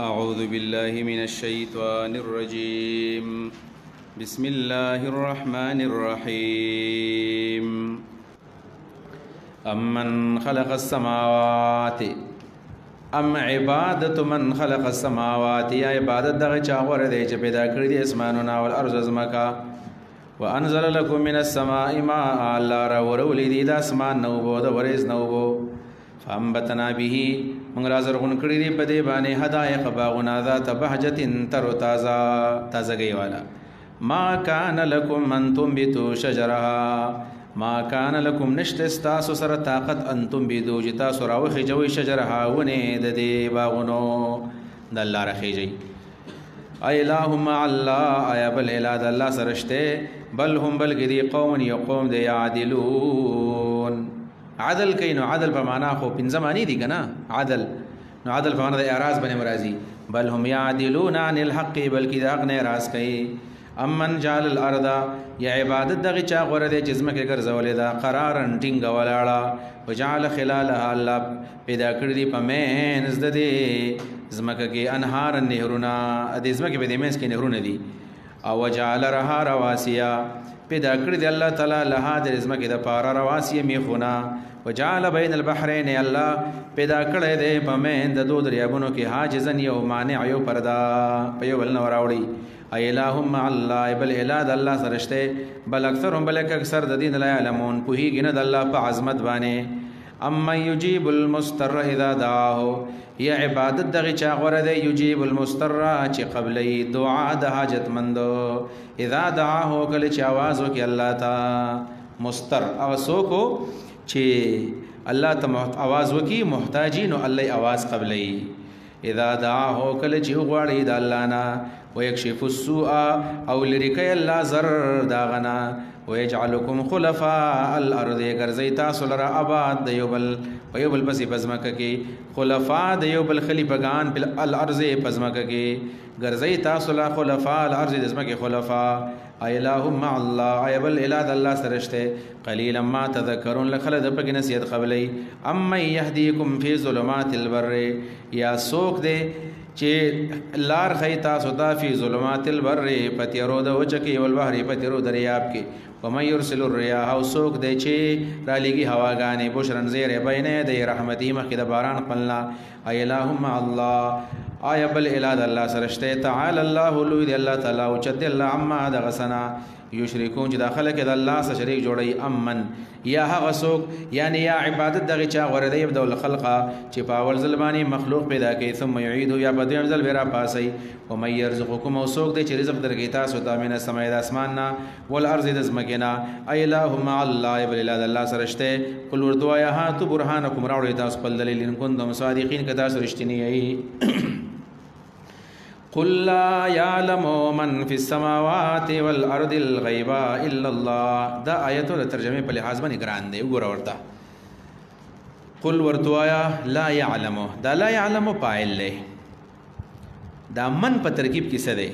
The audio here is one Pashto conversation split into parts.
أعوذ بالله من الشيطان الرجيم بسم الله الرحمن الرحيم أمن خلق السماوات أم عبادة من خلق السماوات يا عبادة دغه چا غره دی چې پیدا کړی دي اسمانونه او الارض زمکا وانزل لكم من السماء ماء الله را ورولې دي د اسمان نو بو د ورز نو بو فانبتنا به موږ را زرغون کړی دي په دې باندې حدائق باغونه ذات بهجه تر تازه گئی والا ما كان لكم ان تنبتوا شجرها ما كان لكم نشت استاسو سره طاقت انتم بيدو جتا سره وخجوي شجرها ونه د دې باغونو د الله رخیږي اي اللهم الله اي بل اله الله سرشته بل هم بل گدي قوم يقوم دي يعدلون عدل کینو عدل په معنا خو پنځمانی دي کنه عدل نو عدل په معنا د اعراض باندې مرضی بل هم يعدلون عن الحق بلکې د حق نه اعراض کوي امن جعل الارض یا عبادت دغه چا غره د جسمه کې ګرځولې دا قرارن ټینګ ولاړه وجعل خلالها الله پیدا کړی دی په مینز د دې زمکه کې انهار نهرونه د زمکه په دې مینز کې نهرونه دي او وجعل رها رواسیا پیدا کړی دی الله تعالی لها د زمکه د پارا رواسیا میخونه وجعل بین البحرین الله پیدا کړی دی په مین د دوه دریابونو کې حاجزن یو مانع یو پردا په یو ول نوراوړي ای اللهم الله بل اله د الله سرشته بل اکثرهم بل اکثر د دین لا علمون پوهیږي نه د الله په عظمت باندې اما یجیب المستر اذا دعاه یا عبادت دغه چا غره دی یجیب المستر چې قبلې دعا د حاجت مندو اذا دعاه کله چې आवाज وکي الله تا مستر او سوکو چې الله ته आवाज وکي محتاجین او الله आवाज قبلې اذا دعاه کله چې غواړي د الله نه ويكشف السوء او لريكي الله زر داغنا ويجعلكم خلفاء الارض غرزي تاسو لرا آباد دیوبل ويوبل بس پزماکه کې خلفاء دیوبل خلیفگان بل الارض پزماکه کې غرزي تاسو لرا خلفاء الارض دزمکه خلفاء اللهم الله ايبل اله الله سرشته قليلا ما تذكرون لخلد په نصیحت قبلي اما يهديكم في ظلمات البر یا سوک دے چې لار خیتا سودا فی ظلمات البر پتیرو د وچکی والبحر پتیرو دریاب کې ومن يرسل الرياح او سوک دی چې را لګي هواګانې بشرن زیر بینه د رحمتي مخکې د باران پلنا ای اللهم الله آیا بل اله الله سرشته تعالی الله لوی دی الله تعالی او چد الله عما دغسنا یشرکون چې داخله کې د الله سره شریک جوړي امن یا هغه څوک یعنی یا عبادت دغه چا غره دی د خلقه چې په اول ظلمانی مخلوق پیدا کوي ثم يعيد یا بدیم ځل ورا پاسي او مې يرزقكم او څوک دی چې رزق درکې تاسو ته من السماء د اسمان نه والارض د زمکنا ای اللهم الله بل اله الله سرشته قل ورتوا یا هات برهانکم راوړی تاسو په دلیل ان کنتم صادقین کدا سرشتنی ای قل لا يعلم من في السماوات والارض الغيب الا الله دا آیت د ترجمه په لحاظ باندې ګران دی وګوره ورته قل ورتوایا لا يعلم دا لا يعلم فاعل له دا من په ترکیب کې څه دی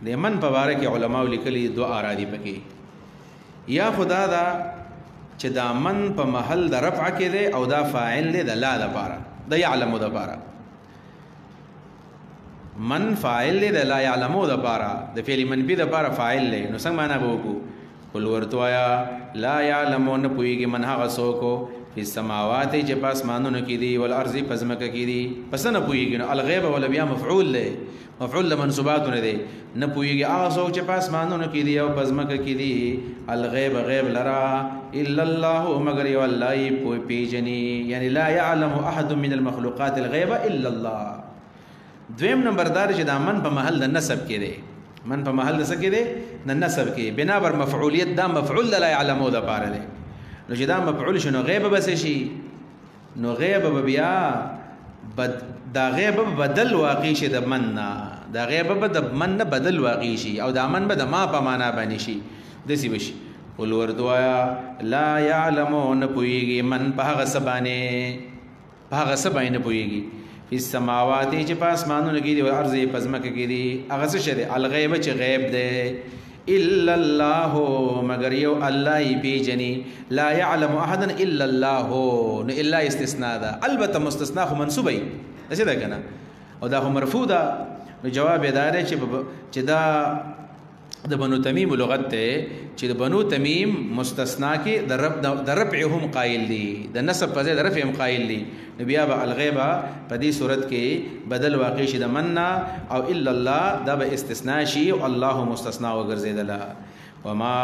د من په باره کې علما لیکلي دو ارادي پکې یا خدا دا چې دا من په محل د رفع کې دی او دا فاعل دی د لا لپاره د يعلم د لپاره من فاعل له لا يعلمو د پارا د فعل منفي د پارا فاعل له نو څنګه معنا وکړو قل ورتوایا لا يعلمون پويږي من هغه سوکو په سماوات چې پاس مانونو کې دي ول ارض پزمکه کې دي پس نه پويږي نو الغيب ولا بیا مفعول له مفعول منصوبات نه دي نه پويږي هغه سوک چې پاس مانونو کې دي او پزمکه کې دي الغيب غيب لرا الا الله مگر یو الله پیجني یعنی لا يعلم احد من المخلوقات الغيب الا الله دویم نمبردار چې دا من په محل د نسب کې دی من په محل د څه کې دی د نسب کې بنا بر مفعولیت دا مفعول لا يعلمو د پاره دی نو چې دا مفعول شنو غیب بس شي نو غیب بیا دا غیب بدل واقع شي د من نه دا غیب د من نه بدل واقع شي او دا من به د ما په معنا باندې شي دسی بشي قل وردوایا لا يعلمون پويږي من په هغه سبانه په هغه سبانه پويږي فی السماوات چې په اسمانونو کې دي او ارض پزمکه کې دي هغه څه شه دي الغیب چې غیب دی الا الله مگر یو الله پیجنی لا يعلم احد الا الله نو الا استثناء ده البته مستثناء خو منسوبه څه ده کنه او دا خو مرفوع ده. نو جواب یې دا دی چې دا د بنو تمیم لغت ته چې د بنو تمیم مستثنا کې د رفع هم قائل دي، د نسب په ځای د رفع هم قائل دي. نو بیا به الغیبه په دې صورت کې بدل واقع شي د مننا او الا الله، دا به استثناء شي او الله مستثنا وګرځیدله. وما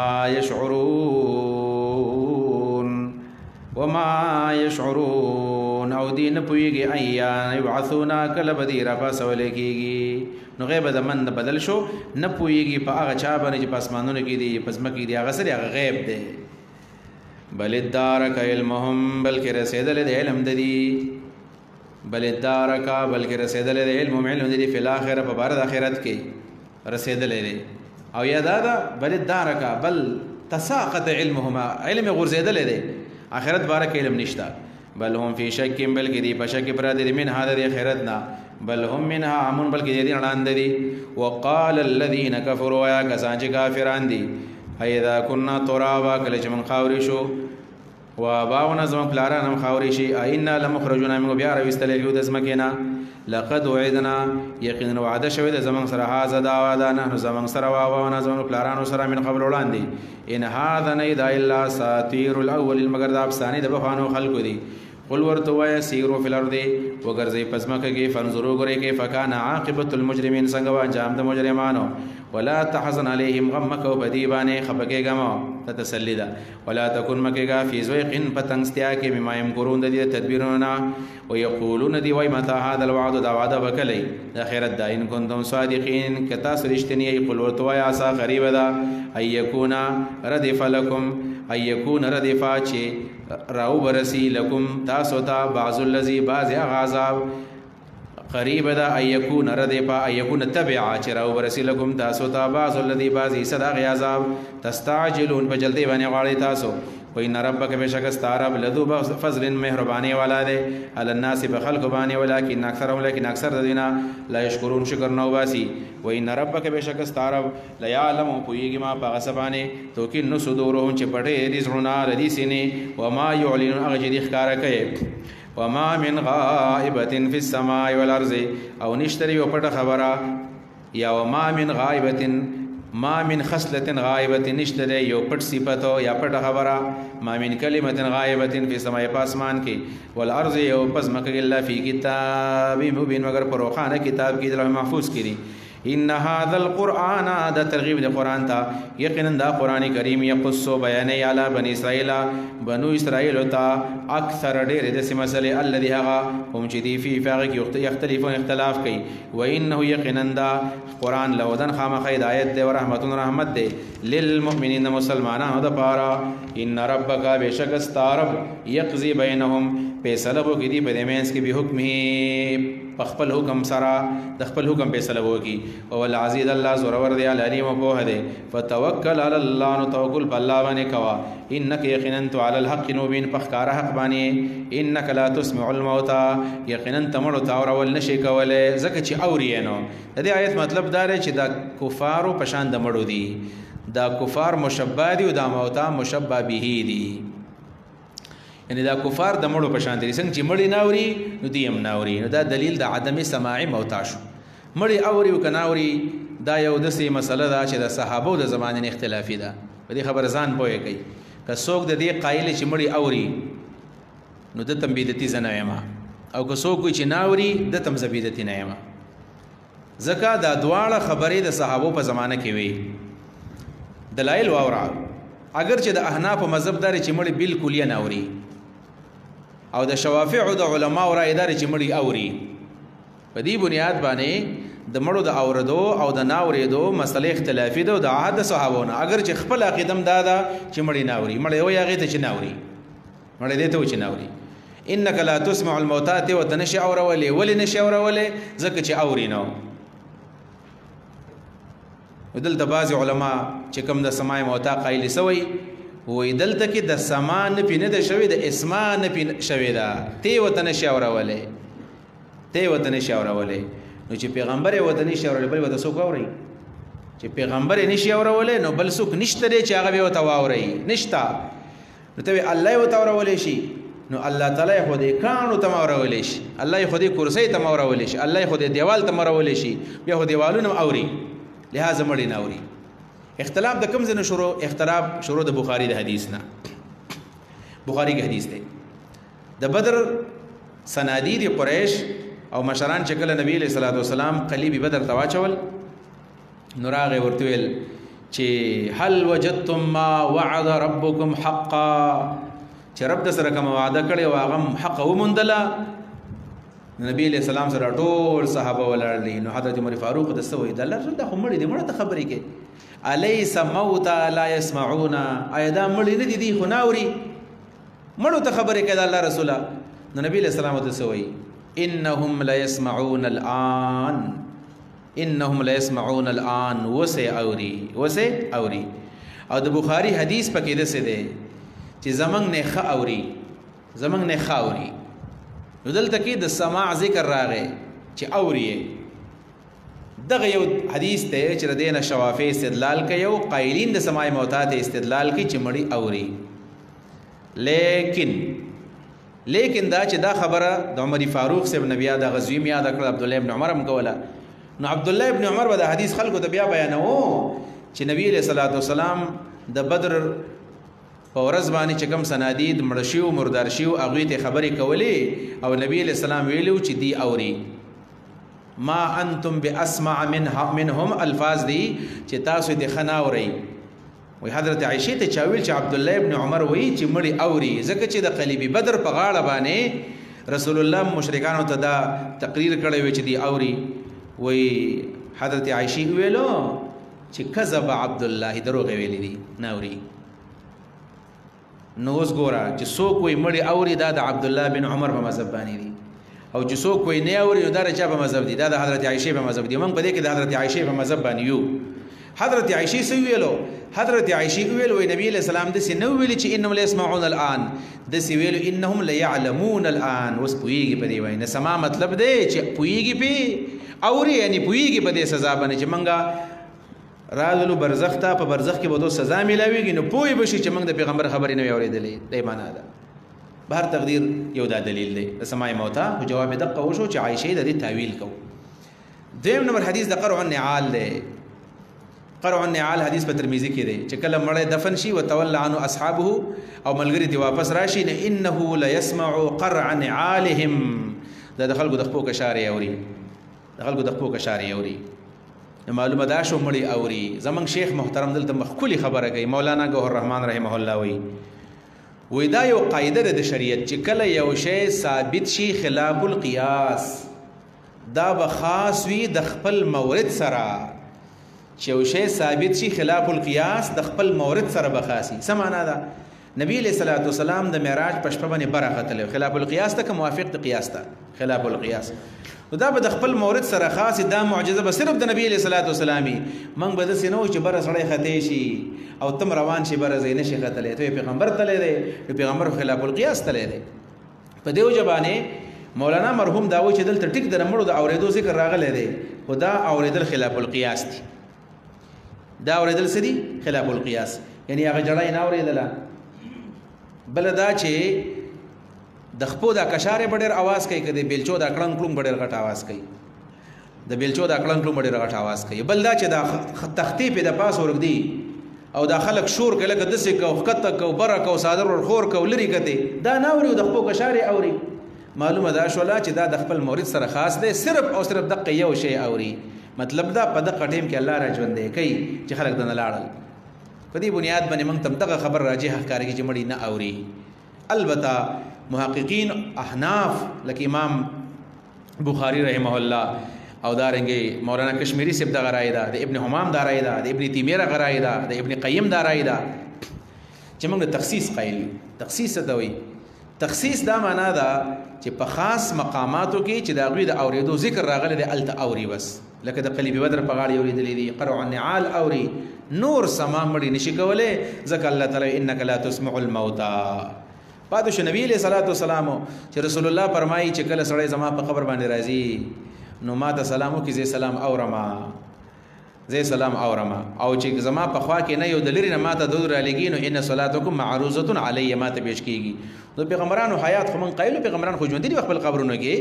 يشعرون او دین پویږي ایان یبعثونا کله بدی را پاسول کېږي. نو غیب د من بدل شو، نه پویږي په هغه چا باندې چې پاسمانونو کې دي پسمکې دي، هغه سره هغه غیب دی. بل ادارک علمهم، بلکې رسیدل د علم د دي، بل ادارک بلکې رسیدل د علم علم د دي فی الاخره په بار د اخرت کې رسیدل دي. او یاد دا بل ادارک بل تساقط علمهما، علم غرزیدل دي آخرت بارک علم نشتا. بل هم فی شک، بلکې دی په شک پر دي من هذا د اخرتنا، بل هم منها عمون بلکې دي اړاند دي. وقال الذين كفروا يا کسان چې کافران دي اذا كنا ترابا کله چې من خاوري شو و باونه زمون پلاران هم خاوري شي اینا لمخرجون موږ بیا راوستل کېو د زمکینا. لقد وعدنا یقینا وعده شوی د زمون سره هاذا دا وعده نه زمون سره واونه زمون پلارانو سره من قبل وړاندې. ان هذا نه دا الا ساطير الاول، مگر دا افسانه د بخانو خلقو دي. قل ورته وای سیرو فی الارض وګرځي پزماکه کې فانظروا ګورئ کې فکان عاقبت المجرمین څنګه وا انجام د مجرمانو. ولا تحزن علیهم غمک او بدیبانه خبکه غما تتسلیدا ولا تکن مکه فی زویق پتنګستیا کې مما یمکرون د تدبیرنا ويقولون دی وای متى هذا الوعد دا وعده وکلی د خیرت دا ان کنتم صادقین کتا سرشتنی. قل ورته وای اسا قریب دا ایکون ردف لكم، ایکون ردفا چې راو برسی لکم تاسو ته بعض الذی بعض عذاب قریب دا ایکون ردفا ایکون تبع چې راو برسی لکم تاسو ته بعض الذی بعض صدا عذاب تستعجلون په جلدی باندې غواړي تاسو. وان ربک بشک استعرب لذو فضل مهربانی والا دے علی الناس بخلق بانی ولکن اکثر دینا لا یشکرون شکر نو باسی. وان ربک بشک استعرب لا یعلم پویږي ما په غسبانه تو کې نو صدورهم چې پټه دې زړونه ردی سینې وما یعلنون هغه چې ښکارا کوي. وما من غائبه فی السماء والارض او نشتری او پټه خبره یا وما من غائبه ما من خصلة غائبة نشتره یو پټ صفت یا پټ خبره. ما من کلمة غائبة فی السماء پاسمان کې والارض یو پس مکه الا فی کتاب مبین مگر پروخانه کتاب کې لوح محفوظ کړي. ان هذا القرآن دا ترغیب د قرآن تا یقینا دا قرآن کریم یقص بیان علی بنی اسرائیل بنو اسرائیل تا اکثر ډیر د مسئله الذي هغه هم چې دی فی فاغ یختلفون اختلاف کوي. و انه یقینا دا قرآن لودن خامخ هدایت دی او رحمت دی للمؤمنین مسلمانانو د پاره. ان ربک بشک استرب یقضی بینهم فیصله وکړي دی په دمنس کې به حکم په خپل حکم سره د خپل حکم فیصله وکړي. او العزیز الله زور ور دی علیم په هده فتوکل علی الله نو توکل په الله باندې کوا. انک یقینا تو علی الحق مبین پخکار حق باندې. انک لا تسمع الموتى یقینا تمړو تا اورول نشي کوله زکه چې اوري نو. د دې آیت مطلب دا دی چې دا کفارو پشان د مړو دي، دا کفار مشبہ دي او دا موتا مشبہ به دي. یعنی دا کفار د مړو پشان دي څنګه چې مړی ناوري نو دیم ناوري. نو دا دلیل د عدم سماع موتا شو. مړی اوري او کناوري دا یو دسي مسله ده چې د صحابه د زمانه اختلافي ده. په دې خبر ځان پوهه کوي که څوک د دې قایل چې مړی اوري نو د تنبیدتی زنه یما او که څوک چې ناوري د تم زبیدتی نه یما. زکه دا دواړه خبرې د صحابه په زمانه کې وي. دلایل واورا اگر چې د احناف مذهب دار چې مړی بالکل یې ناوري او د شوافع د علما او رائے دار چې مړی اوري. په دې بنیاد باندې د مړو د اوردو او د ناوریدو مسلې اختلافي ده او د عهد صحابونه. اگر چې خپل عقیدم دادا چې مړی ناوري مړی وي هغه ته چې ناوري مړی دې ته چې ناوري. انک لا تسمع الموتى وتنشي اورولې ولې نشي اورولې ځکه چې اوري نو. ودلته بعض علما چې کوم د سماع موتا قایل سوی وې دلته کې د سما نه پینې د شوی د اسما نه پینې شوی دا تی وطن شاورولې تی وطن شاورولې. نو چې پیغمبر وطن شاورولې بل وته څوک اوري؟ چې پیغمبر یې نشي اورولې نو بل څوک نشته چې هغه به وته واوري نشتا. نو ته الله وته اورولې شي نو الله تعالی خو دې کانو ته مورولې شي، الله خو دې کرسۍ ته مورولې شي، الله خو دې دیوال ته مورولې شي، بیا خو دیوالونه اوري، لہذا مړی نه اوري. اختلاف د کوم ځای نه شروع؟ اختلاف شروع د بخاري د حدیث نه. بخاري کې حدیث دی د بدر صنادید قریش او مشران چې کله نبی علیہ الصلوۃ والسلام قلیب بدر ته واچول نو راغی ورته ویل چې هل وجدتم ما وعد ربكم حقا، چې رب د سره کوم وعده کړی او هغه حق وموندله. نبی علیہ السلام سره ټول صحابه ولاړ دي. نو حضرت عمر فاروق د سوې د الله رسول د خمړې دې مړه ته خبرې کې الیس موتا لا يسمعون، ايدا مړې نه دي خو ناوري، مړو ته خبرې کې د الله رسول. نو نبی علیہ السلام د سوې انهم لا يسمعون الان، انهم لا يسمعون الان، وسه اوري وسه اوري. او د بخاری حدیث پکې ده څه ده چې زمنګ نه خ اوري، زمنګ نه خ اوري. نو دلته کې د سماع ذکر راغی چې اوري. دغه یو حدیث ته چې د دینه شوافی استدلال کوي او قائلین د سماع موتا ته استدلال کوي چې مړی اوري. لیکن دا چې دا خبره د عمر فاروق صاحب نبی دا غزوی یاد کړ، عبد الله ابن عمر هم کوله. نو عبد الله ابن عمر به د حدیث خلکو ته بیا بیانوه چې نبی علیہ الصلوۃ والسلام د بدر په ورځ باندې چې کوم صنادید مړ شي او مردار شي او هغه ته خبرې کولې او نبی علیہ السلام ویلو چې دی اوري. ما انتم باسمع منهم الفاظ دي چې تاسو د خنا اوري. وی حضرت عائشہ ته چاویل چې عبد الله ابن عمر وی چې مړی اوري، ځکه چې د قلیبی بدر په غاړه باندې رسول الله مشرکانو ته دا تقریر کړی و چې دی اوري. وی حضرت عائشہ ویلو چې کذب عبد الله، دروغ ویلی دي نه اوري. نو اوس ګوره چې څوک وی مړی اوري دا د عبد الله بن عمر په مذهب باندې دي، او چې څوک وی نه اوري دا د چا په مذهب دي؟ دا د حضرت عائشہ په مذهب دي. موږ په دې کې د حضرت عائشہ په مذهب باندې یو. حضرت عائشہ سی ویلو، حضرت عائشہ ویلو نبی علیہ السلام د سي نو ویل چې انهم لا يسمعون الان، د سي ویلو انهم لا يعلمون الان. وس پویږي په دې وای نه سما مطلب دی چې پویږي په اوري، یعنی پویږي په دې سزا باندې چې منګه رالو برزخ ته په برزخ کې به دو سزا ملاويږي. نو پوی بشي چې موږ د پیغمبر خبرې نه اورېدلې. دې معنا ده بهر تقدیر یو دا دلیل دی د سماع موتا. او جواب دقه وشو چې عائشہ د دې تعویل کو. دویم نمبر حدیث د قرع النعال دی. قرع النعال حدیث په ترمذی کې دی چې کله مړی دفن شي وتولى عنه اصحابه او ملګری دی واپس راشي نه انه لا يسمع قرع نعالهم، د خلکو د خپو کشاري اوري، د خلکو د خپو کشاري اوري. معلومه دا شو مړی اوري. زمنګ شیخ محترم دلته مخکولي خبره کوي، مولانا گوهر رحمان رحمه الله وی دا یو قاعده ده د شریعت چې کله یو شی ثابت شي خلاف القياس دا به خاص وي د خپل مورد سره. چې یو شی ثابت شي خلاف القياس د خپل مورد سره به خاصي. څه معنا ده؟ نبی علیہ الصلوۃ والسلام د معراج په شپه باندې برختل خلاف القياس ته موافق د قياس ته خلاف القياس، نو دا به د خپل مورد سره خاص. دا معجزه به صرف د نبی علیہ الصلوۃ والسلام من به د سينو چې بر سړی خطې شي او تم روان شي بر زین شي خطلې ته پیغمبر تللی دی، پیغمبر خلاف القياس تللی دی. په دیو جبانه مولانا مرحوم دا و چې دلته ټیک د نمړو د اوریدو ذکر راغلی دی، خدا اوریدل خلاف القياس دي. دا اوریدل سدي خلاف القياس، یعنی هغه جړای نه اوریدله. بل دا چې د خپو دا کشاره بډیر आवाज کوي، کده بیلچو دا کړنګ کلم بډیر غټ आवाज کوي، د بیلچو دا کړنګ کلم بډیر غټ आवाज کوي. بل دا چې دا تختی په د پاس ورګدي او دا خلک شور کله کده سې کو خطه کو برک او صادر ور خور کو لري کته دا نه اوري، د خپو کشاره اوري. معلومه دا شولا چې دا د خپل مورید سره خاص دی، صرف او صرف دغه یو شی اوري. مطلب دا په دغه ټیم کې الله را ژوندې کوي چې خلک دنه لاړل. په دې بنیاد باندې موږ تم دغه خبر راجح ښکارېږي چې مړی نه اوري. البته محققین احناف لکه امام بخاری رحمه الله او دارنګي مولانا کشمیری صاحب دغه رائے ده، د ابن حمام دا رائے ده، د ابن تیمیه دغه رائے ده، د ابن قیم دا رائے ده چې موږ د تخصیص قایل. تخصیص څه دی؟ تخصیص دا معنا ده چې په خاص مقاماتو کې چې د هغوی د اورېدو ذکر راغلی دی هلته اوري بس. لکه د قلیب بدر په غاړه اورېدلی دي، قرع النعال اوري، نور سما مړي نشي کولی ځکه الله تعالی انک لا تسمع الموتى. پاتې شو نبی علیہ الصلوۃ والسلام چې رسول الله فرمایي چې کله سړی زما په قبر باندې راځي نو ما ته سلام وکړي، زه سلام اورما، زه سلام اورما او چې زما په خوا کې نه یو د لري نه ماته دود را لګي نو ان صلاتکم معروضه علی ماته پیش کیږي. نو پیغمبرانو حیات خو من قایلو پیغمبران خو ژوند دي خپل قبرونو کې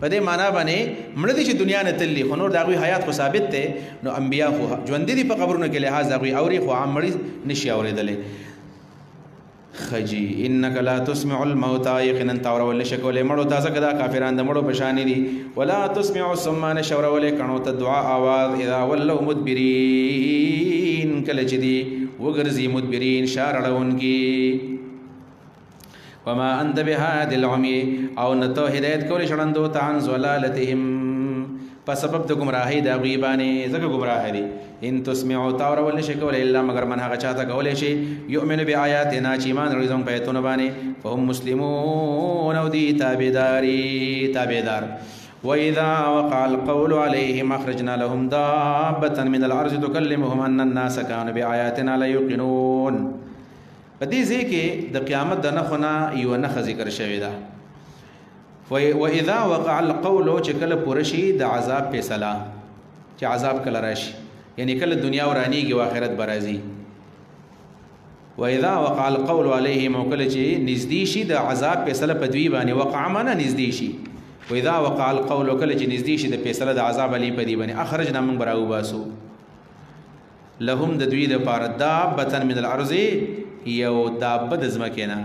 په دې معنا باندې مړ دي چې دنیا نه تللی خو نور داغوی حیات خو ثابت ته. نو انبیا خو ژوند دي په قبرونو کې لحاظ داغوی اوري خو عام مړي نشي اوریدلې. خجی انک لا تسمع الموتى یقینا تاور ول شکول مړو تازه کدا کافران د مړو پشان دي. ولا تسمع الصمان شور ول کڼو ته دعا आवाज اذا ولوا مدبرین کله چې دي وګرځي مدبرین شارړون کی. وما انت بهاد العمي او نتو هدایت کول شړندو تان زلالتهم په سبب د گمراهی د غیبانه زکه گمراه دي. ان تسمعوا تاور ول شکول الا مگر من هغه چاته کولې شي یؤمن بیااتنا چې ایمان لري زموږ په ایتونه باندې فهم مسلمون او دي تابعدار. واذا وقع القول عليهم اخرجنا لهم دابه من الارض تكلمهم ان الناس كانوا بآياتنا لا يوقنون. په دې ځکه د قیامت د نخونه یو نخ ذکر شوی ده. واذا وقع القول چې کله پرشي د عذاب فیصله چې عذاب کله راشي یعنی کله دنیا ورانیږي او آخرت برازي. واذا وقع القول عليهم وکله چې نږدې شي د عذاب فیصله په دوی باندې وقع معنا نږدې شي. واذا وقع القول کله چې نږدې شي د فیصله د عذاب علی په دی باندې اخرجنا من براو باسو لهم د دوی د پاره دابه من الارض یو دابه د زمکینا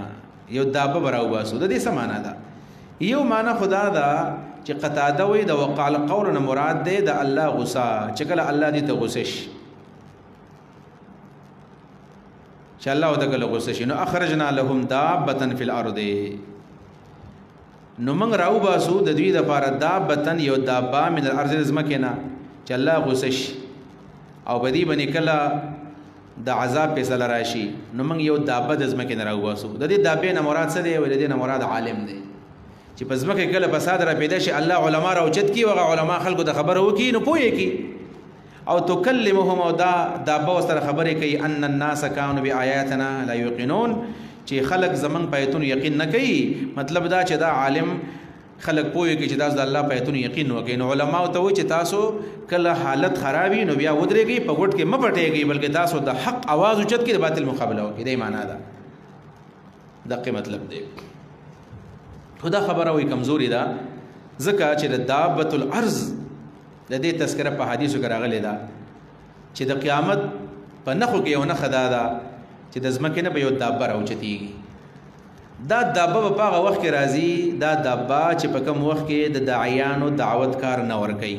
یو دابه براو باسو. د دې سمانا ده یو معنا خدا دا چې قطاده وي د وقع القول نه مراد ده د الله غصه چې کله الله دې ته غصه شي چې الله وتعالى غصه شي نو اخرجنا لهم دابه فی الارض نو موږ راو باسو د دوی د پاره دابه یو دابه من الارض زمکینا چې الله غصه شي او بدی باندې کله د عذاب فیصله راشي نو موږ یو دابه د زمکینا راو باسو. د دې دابې نه مراد څه دی؟ ولې نه مراد عالم دی چې په ځمکه کله فساد را پیدا شي الله علما راوچت کی وغه علما خلکو د خبره وکي نو پوهه کی او تکلمهم او دا به سره خبره کوي ان الناس كانوا بآياتنا لا يوقنون چې خلق زمنګ پایتون یقین نه کوي. مطلب دا چې دا عالم خلق پوهه کی چې دا د الله پایتون یقین وکي. نو علما ته وي چې تاسو کله حالت خرابي نو بیا ودرېږي په ګټ کې مپټېږي بلکې تاسو د حق आवाज اوچت کی د باطل مقابله وکي. دې معنا ده دغه مطلب دی. خدا خبره وي کمزوري ده ځکه چې د دابه الارض د دې تذکره په حدیثو کې راغلی ده چې د قیامت په نخو کې یو نخ ده چې د ځمکې نه به یو دابه راوچتېږي. دا دابه په هغه وخت کې راځي دا دابه چې په کوم وخت کې د داعیانو دعوت کار نه ورکوي.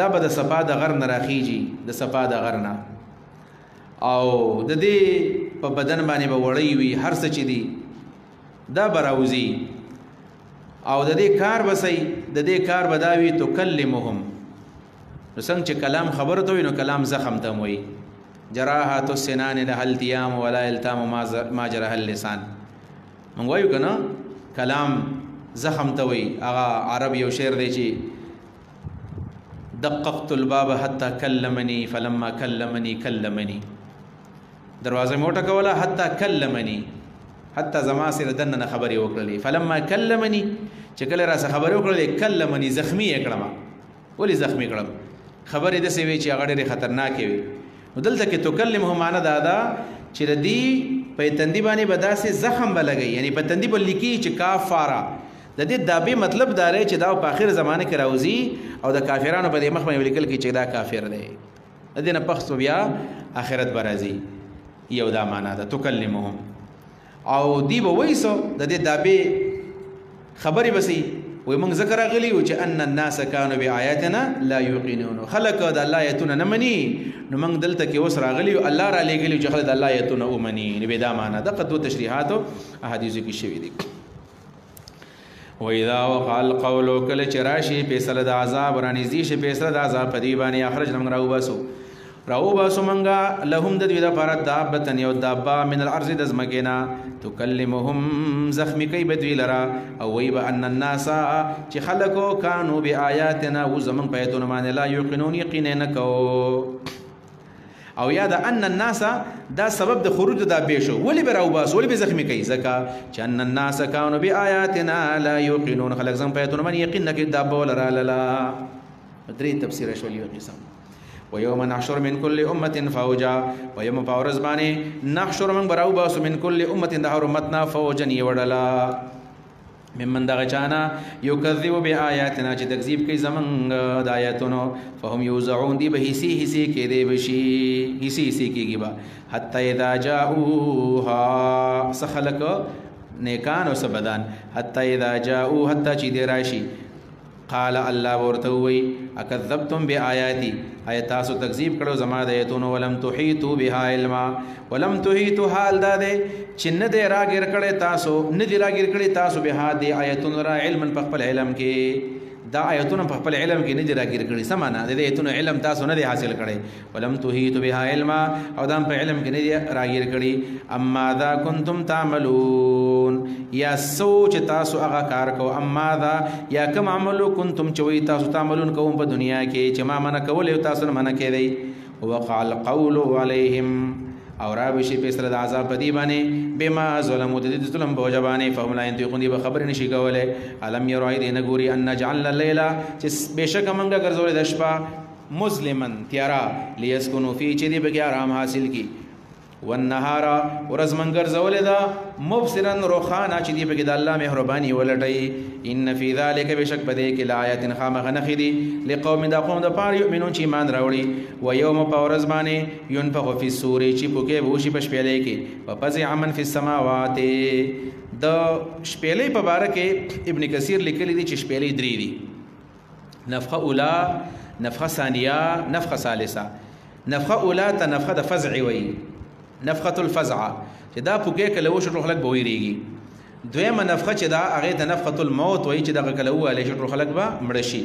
دا به د صفا د غر نه راخیږي د صفا د غر نه او د دې په بدن باندې به وړی وي هر څه چې دي دا براوزی او د دې کار بسې د دې کار بداوی تکلمهم نو څنګه چې کلام خبر ته وي نو کلام زخم ته وي. جراحات السنان له التیام ولا التام ما جرح اللسان مونږ وایو کنه کلام زخم ته وي. هغه عرب یو شعر دی چې دققت الباب حتى كلمني فلما كلمني دروازه موټه کوله حتى كلمني حتی زما سره دنه خبرې وکړلې فلما کلمني چې کله را سره خبرې وکړلې کلمني زخمی کړم. ولی زخمی کړم؟ خبرې د سوي چې هغه ډېر خطرناک وي. نو دلته کې تکلمه معنا دا ده چې ردی په تندی باندې بداسه زخم بلګي یعنی په تندی بل لیکي چې کافاره د دې دابې مطلب دا دی چې دا په اخر زمانه کې راوځي او د کافرانو په دې مخ باندې لیکل کې چې دا کافر دی د دې نه پخڅ بیا اخرت برازي. یو دا معنا ده تکلمهم او دی به وایسو د دې دابې خبرې بسې وي موږ ذکر غلی او چې ان الناس كانوا بآياتنا لا يوقنون خلق د الله آیتونه نه مني نو موږ دلته کې اوس راغلی او الله را لېږلی چې خلک د الله آیتونه ومني نو به دا معنا د قدو تشریحات او احادیث کې شوي دي. واذا وقع القول کله چې راشي فیصله د عذاب رانیزي شي فیصله د عذاب په دی باندې اخرج موږ راو باسو منګه لهم د دوی لپاره دابه یو دابه من الارض د زمکینا تکلمهم زخمی کوي بدوی لرا او وی به ان الناس چې خلقو کانوا بیااتنا و زمن پیتون باندې لا یقینون یقین نه کو او یاد ان الناس دا سبب د خروج د دابه شو ولی به راو باسو ولی به زخمی کوي ځکه چې ان الناس کانوا بیااتنا لا یقینون خلق زمن پیتون باندې یقین نه کوي دابه ولرا لا درې تفسیر شو یو قسم ويوم نحشر من كل أمة فوجا ويوم پاورز باندې نحشر من براو باسو من كل أمة د هر امتنا فوجا یوړلا ممن دغه چانا یکذب بآیاتنا چې تکذیب کوي زمونږ د آیاتونو فهم یوزعون دی به حصي کې دی بشي حصي کېږي با حتی اذا جاءوها سخلق نیکان او سبدان حتی اذا جاءو حتی چې دی راشي قال الله ورته وی اکذبتم بآیاتی آیات تاسو تکذیب کړو زما د آیاتونو ولم تحیطوا بها علما ولم تحیطوا حال دا ده چې نه دی راګر کړي تاسو نه دی راګر کړي تاسو بها د آیاتونو را علم په خپل علم کې دا آیاتونه په خپل علم کې نه دی راګر کړي سمانه د آیاتونو علم تاسو نه دی حاصل کړي ولم تحیطوا بها علما او دا په علم کې نه دی راګر کړي اما ذا کنتم تعملون یا سوچ تاسو هغه کار کو اما ذا یا کوم عملو کنتم چوي تاسو تعملون کوم په دنیا کې چې ما منع کول او تاسو نه منع کړي وقع القول عليهم اور ابشي په سره د عذاب پدی باندې بما ظلموا د ظلم په وجبانه فهم لا ينطقون دی خبر نشي کوله علم يرى دین ګوري ان جعلنا الليل چې بشک منګه ګرځول د شپه مسلمن تیارا ليسكنوا فيه چې دی به آرام حاصل کی والنهار ورځ منګر زول دا مبصرا روخانا چې دی په د الله مهرباني ولټي ان فی ذلک بشک بده کې لآیات خامغه نخدي لقوم دا قوم د پاره یؤمنون چې ایمان راوړي و یوم پورز باندې ينفخ فی الصور چې پوکې بوشي په شپېلې کې په فزع من فی السماوات د شپېلې په باره کې ابن کثیر لیکلی دی چې شپېلې درې دي نفخه اوله نفخه ثانیه نفخه ثالثه نفخه اوله ته نفخه د فزع وی نفخه الفزع چې دا پوکې کله وشو خلک به ویریږي دویمه نفخه چې دا هغه ته نفخه الموت وایي چې دا کله واله شو خلک به مړ شي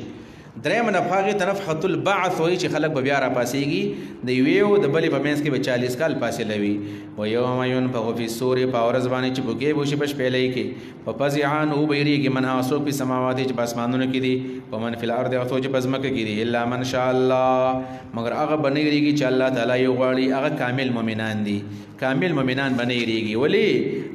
درېمه نفخه هغه ته نفخه البعث وایي چې خلک به بیا را پاسيږي د یو د بلې په منځ کې به 40 کال فاصله وي و یوم ينفخ فی الصور پاورز باندې چې پوکې وشي په شپېلې کې په فزعان او ویریږي منها سو په سماوات چې په اسمانونو کې دي او من فی الارض او چې په ځمکه کې دي الا من شاء الله مگر هغه بنېږي چې الله تعالی یو غواړي هغه کامل مؤمنان دي کامل مؤمنان بنېږي ولی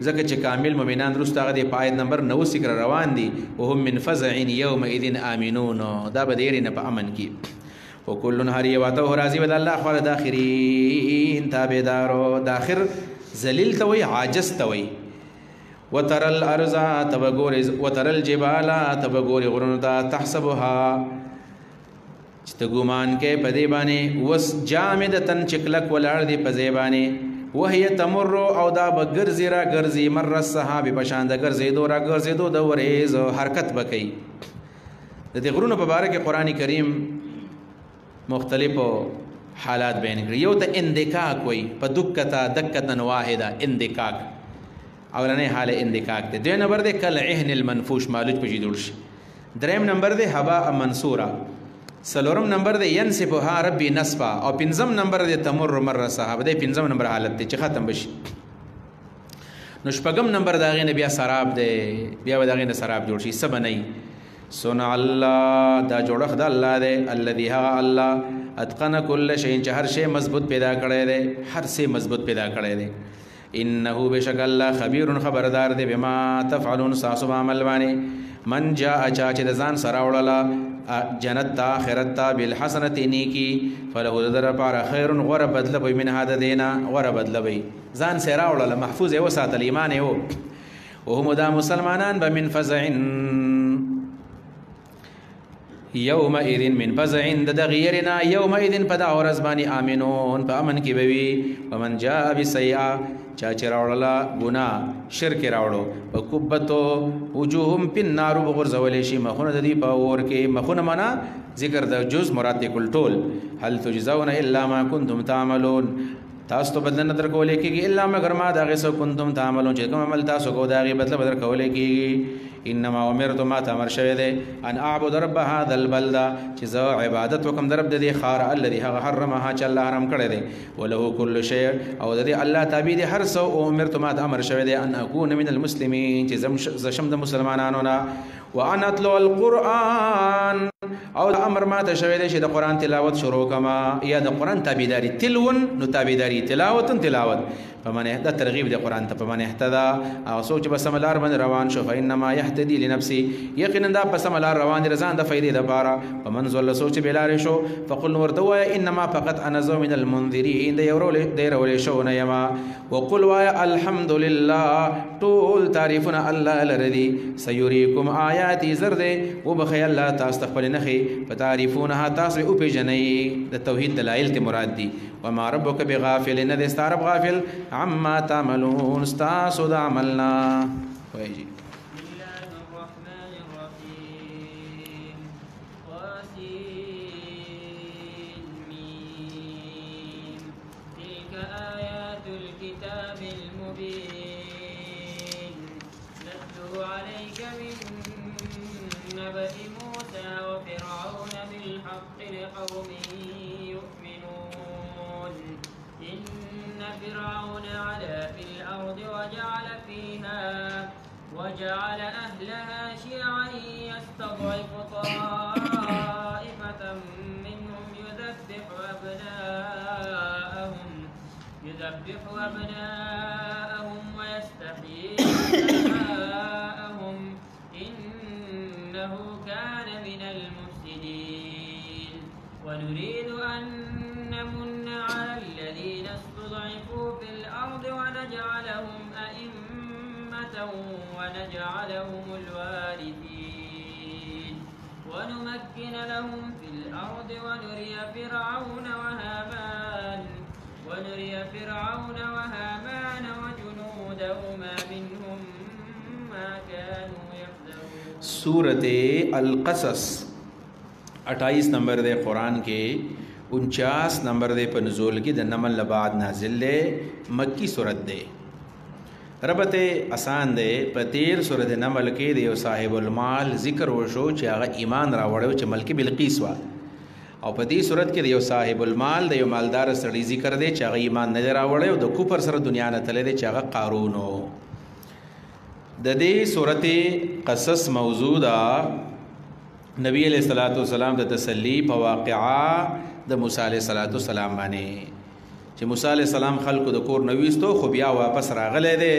ځکه چې کامل مؤمنان رسته هغه د آیت نمبر 9 ذکر روان دي وهم من فزع یومئذ آمنون دا به ډېر نه په امن کې وکل هر یو ته راضي ود الله خپل داخرین تابعدارو داخر ذلیل ته وي عاجز ته وي وتر الارض تبغور وتر الجبال تبغور غرنتا تحسبها چتګومان کې پدې باندې وس جامدتن چکلک ولړ دي پځې باندې وهي تمر او دا بغرزي را غرزي مر الصحاب بشاند غرزي دو را غرزي دو د ورېز حرکت بکي د دې غرونو په باره کې قران کریم مختلفو حالات بیان کړي یو ته اندکاک وي په دکتن واحده اندکاک اولنې حال اندکاک ته دوی نمبر دی کل عهن المنفوش مالوج په جوړ شي دریم نمبر دی هوا منصوره سلورم نمبر دی ينسبها ربي نسبا او پنځم نمبر دی تمر مر صحابه دی پنځم نمبر حالت دی چې ختم بشي نو شپږم نمبر دا غي بیا سراب دی بیا دا غي سراب جوړ شي سب نه صنع الله دا جوړخ د الله دی الذي ها الله اتقن كل شيء چې هر شی مضبوط پیدا کړی دی هر شی مضبوط پیدا کړی دی انه بشک الله خبير خبردار دی بما تفعلون ساسو عمل باندې من جاء چا چې ځان سره وړلا جنت تا آخرت تا بالحسنه نیکی فله در پر خیر غره بدل به من هذا دینا غره بدل به ځان سره وړلا محفوظ او ساتل ایمان یو وهم دا مسلمانان به من فزع یومئذ من فزع دغیرنا یومئذ پدا ورزبانی آمنون په امن کې بوي ومن جاء بسیئه چا چراوړلا ګنا شرک راوړو په کوبتو وجوههم پن نار بغرزول شي مخونه د دې په اور کې مخونه معنا ذکر د جز مراد کل ټول هل تجزون الا ما كنتم تعملون تاسو ته بدل نه درکول کېږي الا مگر ما دا غسو کنتم تعملون چې کوم عمل تاسو کو دا غي بدل بدل کول کېږي انما امرت ما تمر شوی دی ان اعبد رب هذا البلده چې زه عبادت وکم در رب د دې خار الذي حرمها چې الله حرام کړی دی وله كل شيء او د دې الله تابع دی هر څه او امرت ما امر شوی دی ان اكون من المسلمين چې زشم د مسلمانانو نه وانا اتلو القران او امر ما ته شوی دی چې د قران تلاوت شروع کما یا د قران تابعداري تلون نو تابعداري تلاوت فمن اهتدى ترغيب د قران ته فمن اهتدى او سوچ بسم الله باندې روان شو فانما يهتدي لنفسه یقینا دا پس عمل روان رضان د فائدې د پاره ومن زل سوچ بلار شو فقل ورتوا انما فقط انا ذو من المنذرين د يرول شو نه یما وقل وایا الحمد لله طول تعریفنا الله الذي سيريكم آیاتی زرد وبخي الله تاسو خپل نخي فتعرفونها تاسو او پیجنې د توحید دلایل ته مراد دي وما ربك بغافل ان استعرب غافل عما تعملون استاسو د عملنا ويجي وجعل أهلها شيعا يستضعف طائفة منهم يذبح أبناءهم ويستحيي نساءهم إنه كان من المفسدين ونريد أن نمن على الذين استضعفوا في الأرض ونجعلهم أئمة ونجعلهم الوارثين ونمكن لهم في الأرض ونري فرعون وهامان وجنودهما منهم ما كانوا يحذرون. سورة القصص 28 نمبر دے قرآن کے 49 نمبر دے پر نزول کی د نمل بعد نازل دے مکی صورت دے ربط آسان دے پتیر سورۃ نمل کې د یو صاحب المال ذکر وشو چې هغه ایمان راوړو چې ملک بلقیس وا او په دې صورت کې د یو صاحب المال د یو مالدار سړي ذکر دی چې هغه ایمان نه راوړو د کوپر سره دنیا نه تللی دی چې هغه قارون و. د دې صورت قصص موضوع دا نبی علیہ الصلوۃ والسلام د تسلی په واقعا د موسی علیہ الصلوۃ والسلام باندې چې موسی علیہ السلام خلکو د کور نويستو خو بیا واپس راغلی دی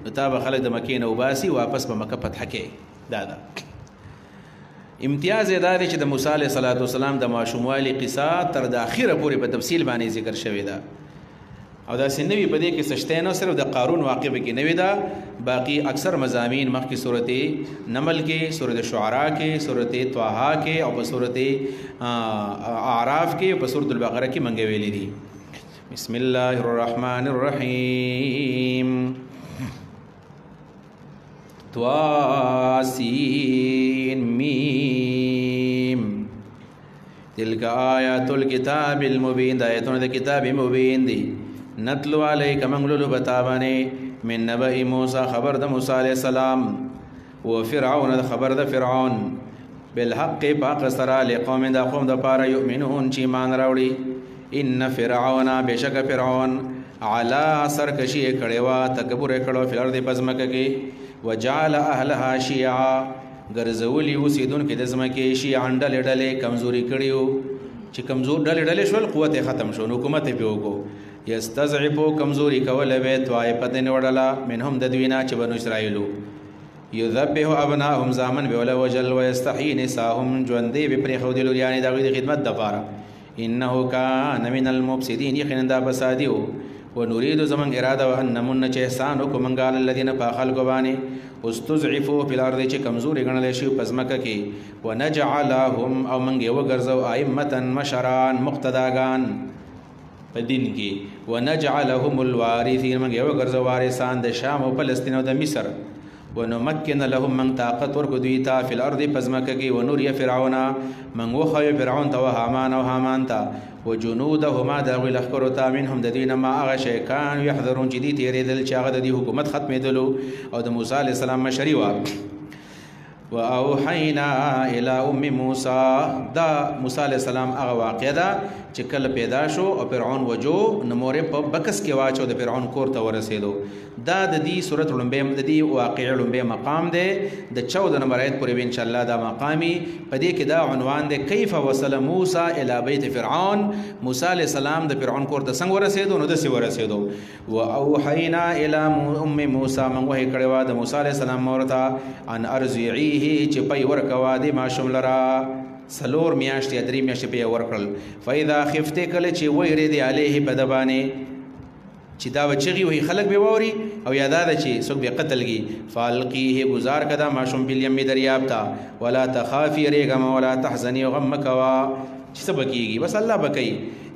نو تا به خلک د مکې نه وباسي واپس په مکه فتح کې دا امتیاز دا دی چې د موسی علیہ الصلوۃ والسلام د ماشوموالي قصه تر د اخیره پورې په تفصیل باندې ذکر شوی ده او دا سنوي په دې کې سشته نو صرف د قارون واقع کې نوی ده باقی اکثر مضامین مخکې سورۃ نمل کې سورۃ شعراء کې سورۃ طه کې او په سورۃ اعراف کې او په سورۃ البقره کې منګې ویلې دي. بسم الله الرحمن الرحیم طاسین میم تلک آیات الكتاب المبین دا آیتون دا کتاب مبین دی نتلو علیک منگلولو بتابانی من نبأ موسیٰ خبر دا موسیٰ علیہ السلام و فرعون دا خبر دا فرعون بالحق پاک سرا لقوم دا قوم دا پارا یؤمنون چی مان راوڑی ان فرعون بشک فرعون علا سرکشی کڑیوا تکبر کڑو فی الارض پزمک کی وجعل اهلها شیعا گرزولی وسیدون کې د ځمکې شیعان ډلې ډلې کمزوري کړیو چې کمزور ډلې ډلې شول قوت ختم شو حکومت یې وکړو یستضعفو کمزوري کول به طائفه وړلا منهم د دوینا چې بنو اسرائیلو یذبح ابناهم زامن به ولا وجل ويستحيي نساهم ژوندې به پرې خو د لوريانې د خدمت د پاره انه کان من المفسدين یقینا دا فسادیو ونريد زمن اراده وان نمن چې احسان وکم غال الذين فخلق بانی استضعفوا في الارض چې کمزوري غنل شي پزمکه کې ونجعلهم او من یو ګرځو ائمه مشران مقتداگان په دین کې ونجعلهم الوارثين من یو ګرځو وارثان د شام او فلسطین او د مصر ونمكن لهم من طاقت ورکو دویتا فی الارض پزمکه کې ونوري فرعون من وخی فرعون ته وهامان او هامان ته وجنودهما دا غوی لخکرو تا منهم د دوی نه ما هغه شی کان یحذرون چې دي تیرېدل چې هغه د دې حکومت ختمېدلو او د موسی علیه السلام مشري وه واوحینا الی ام موسی دا موسی علیہ السلام هغه واقعه ده چې کله پیدا شو او فرعون وجو نمورې په بکس کې واچو د فرعون کور ته ورسېدو دا د دې سورۃ لومبه د دې واقعه لومبه مقام ده د 14 نمبر آیت پورې ان شاء الله دا مقامی په دې کې دا عنوان ده کیف وصل موسی الی بیت فرعون موسی علیہ السلام د فرعون کور ته څنګه ورسېدو نو د سی ورسېدو واوحینا الی ام موسی من وحی کړو د موسی علیہ السلام مورته ان ارضعی چې پي ورکوا دي ماشوم لرا سلور میاشتې درې میاشتې په ورکړل فاذا خفت کله چې وېری دی عليه په دبانې چې دا بچي وي خلک به ووري او یادا ده چې څوک به قتل کی فالقيه گزار کدا ماشوم په یم دریاب تا ولا تخافي ريغم ولا تحزني غم کوا چې سبکیږي بس الله بکئی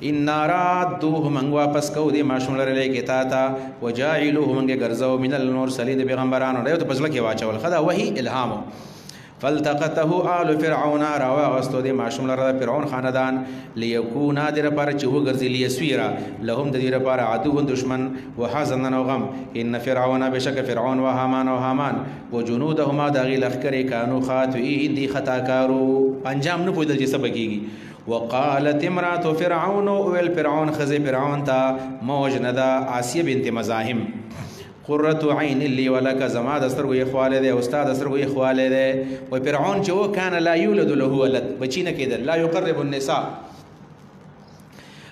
ان رادوه من واپس کو دي ماشوم لره لیکي تا تا وجاعلوه من غرزو من المرسلين پیغمبرانو له ته پزله کې واچول خدا وحي الهام فالتقطه آل فرعون روا غستو دي ماشوم لره فرعون خاندان ليكون در پر چې وګرځي ليسويرا لهم د دې لپاره عدو دشمن وحزن غم ان فرعون بشک فرعون وهامان وجنودهما داغي لخر كانوا خاطئين دي خطا کارو انجام نه پوهدل چې سبکیږي وقالت امراه فرعون والفرعون خزي فرعون تا موجندا آسيه بنت مزاحم قرة عين لي ولك زما دسترغو يخواله ده استاد دسترغو يخواله ده و فرعون چې و کان لا یولد له ولد بچی نه کېدل لا يقرب النساء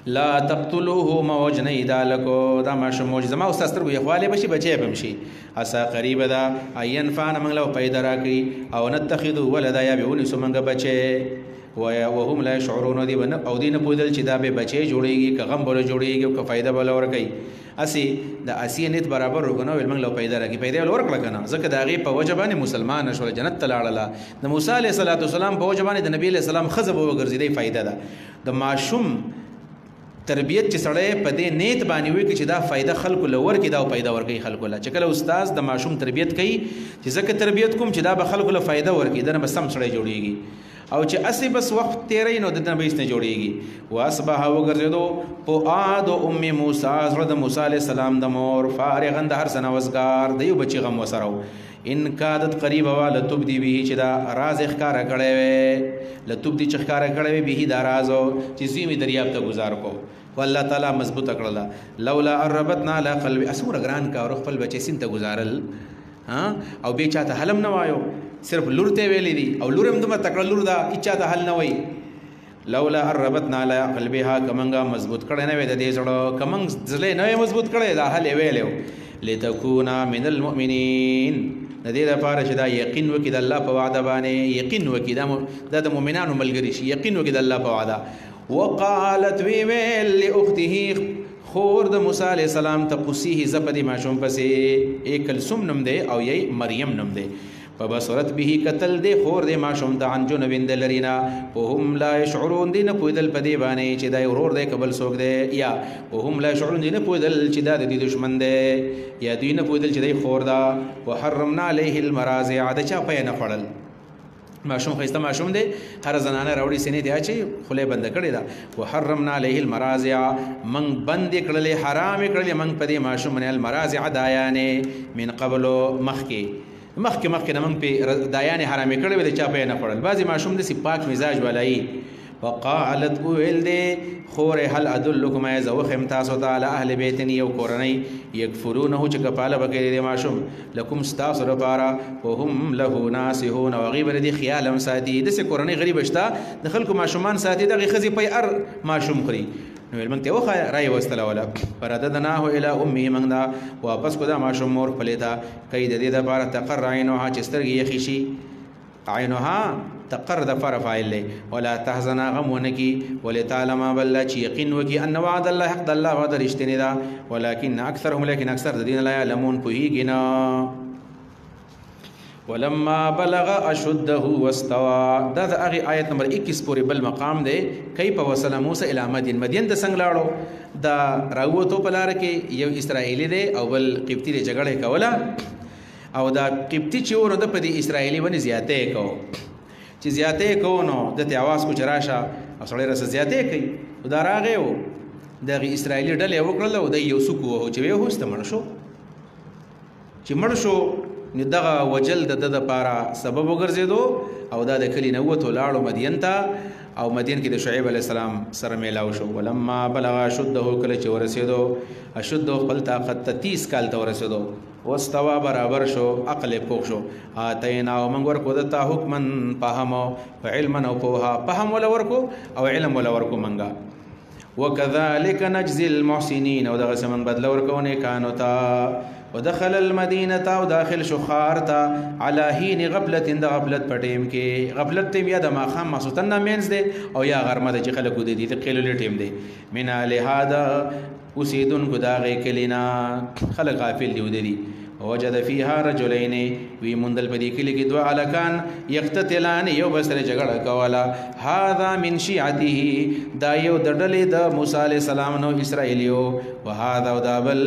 لا تقتلوه موجنه دالکو دا ماشو موج زما استاد دسترغو يخواله بشي بچي بمشي اسا قریب دا عین فان من لو پیدا راکړي او نتخذو ولدا یا بهونی سمنګ بچي وهم لا يشعرون دي ون او دین پودل چې دا به بچي جوړيږي که غم بوله جوړيږي او که فائدہ بوله ورکي اسی د اسی نیت برابر وګنو ول موږ لو پیدا راکې پیدا ول ورکړه کنه ځکه دا غي په وجبانه مسلمان شول جنت تلاړه د موسی عليه السلام په وجبانه د نبی عليه السلام خزب وګرځیدي فائدہ ده د ماشوم تربیت چې سړی په دې نیت باندې وي چې دا فائدہ خلکو لور کې دا پیدا ورکي خلکو لا چې کله استاد د ماشوم تربیت کوي چې ځکه تربیت کوم چې دا به خلکو له فائدہ ورکي دا به سم سړی جوړيږي او چې اسی بس وخت تیرې نو د نبی سره جوړيږي واصبح وګرځیدو په عاد ام موسی سره د موسی عليه السلام د مور فارغن د هر سنه وزګار دیو بچی غم وسرو ان کادت قریب واله تبدی به چې دا راز ښکارا کړي وي لتبدی چې ښکارا کړي به دا رازو چې زیمی دریاب ته گزار کو والله تعالی مضبوط کړل لولا ربطنا على قلب اسور ګران کا اور خپل بچی سین ته گزارل ها او به چاته حلم نه وایو صرف لور ته ویلې دي او لور هم دمه تکړه لور دا اچا ته حل نه وای لولا ربطنا على قلبها کمنګا مضبوط کړه نه وې د دې سره کمنګ ځلې نه مضبوط کړه دا حل ویلو لتكون من المؤمنين د دې لپاره چې دا یقین وکړي د الله په وعده باندې یقین وکړي د مؤمنانو ملګری شي یقین وکړي د الله په وعده وقالت ویل لاخته خور د موسی علیہ السلام ته قصیه زپدی ماشوم پسې ایک کلثوم نوم دی او یی مریم نوم دی فبصرت به قتل دی خور دی ماشوم ته عن جنوبند لرینا وهم لا يشعرون دین پویدل پدی باندې چې دا ورور دی قبل سوک دی یا وهم لا يشعرون دین پویدل چې دا د دشمن دی یا دین پویدل چې دی خور دا وحرمنا عليه المراضع د چا په نه خړل ماشوم خسته ماشوم دی هر زنانه راوړي سینې دی چې خله بند کړی دا وحرمنا عليه المراضع من بند کړل حرام کړل من پدی ماشوم نه المراضع دایانه من قبل مخکی مخکې نه موږ په دایانې حرامې کړې وې د چا په نه پړل بعضې ماشوم داسې پاک مزاج ولایي وقالت ویل دی خور هل ادلکم زه وښیم تاسو ته علی اهل بیت یو کورنۍ یکفرونه چې کفاله به کوي د ماشوم لکم ستاسو لپاره وهم له ناصحون او هغوی به د دې خیال هم ساتي داسې کورنۍ غریبه شته د خلکو ماشومان ساتي دغې ښځې پی هر ماشوم خوري نو ویل موږ ته وښایه رایې وستله وله فرددناه الی امه موږ دا واپس کو دا ماشوم مور خپلې ته کوي د دې دپاره تقر عینها چې سترګې یخې شي عینها تقر د فر فاعل له ولا تحزن غم ونکی ولتعلم بل چې یقین وکي ان وعد الله حق د الله وعده رښتینی ده ولكن اکثرهم لیکن اکثر د دین لا علمون پوهیږي نه ولما بلغ اشده واستوى دا د هغه آیت نمبر 21 پورې بل مقام دی کیف وصل موسی الی مدین د څنګه لاړو دا راوته په لار کې یو اسرائیلی دی او بل قبطی دی جګړه کوله او دا قبطی چې ورته په دې اسرائیلی باندې زیاته کو چې زیاته کو نو د ته आवाज کو چراشه او سړی رس زیاته کوي دا راغی و د اسرائیلی ډلې وکړل او د یو سکو چې وې هوست مړ شو چې مړ شو نو دغه وجل د د لپاره سبب وګرځېدو او دا د کلی نه ووتو لاړو مدین ته او مدین کې د شعیب علیه السلام سره میلاو شو. ولما بلغ اشده کله چې ورسېدو اشده خپل طاقت ته 30 کال ته ورسېدو واستوا برابر شو عقل پوخ شو آتینا او موږ ورکو دته حکما فهم او علما او پوها فهم ولا ورکو او علم ولا ورکو منګه وكذلك نجزي المحسنين او دغه سمن بدل ورکونه کانو تا ودخل المدينه او داخل شخار تا على حين غفلت د غفلت پټیم کې غفلت تیم یا د ماخام مسوتن مینز دی او یا غرمه د چې خلکو دی د قیلو ټیم دی من لهذا اسیدن گداغه کلینا خلق غافل دی ودی وجد فيها رجلين وی مندل پدی کلی کې دوا الکان یقتتلان یو بسره جګړه کولا هذا من شيعته دا یو دډلې د موسی علی السلام نو اسرائیلیو وهذا دابل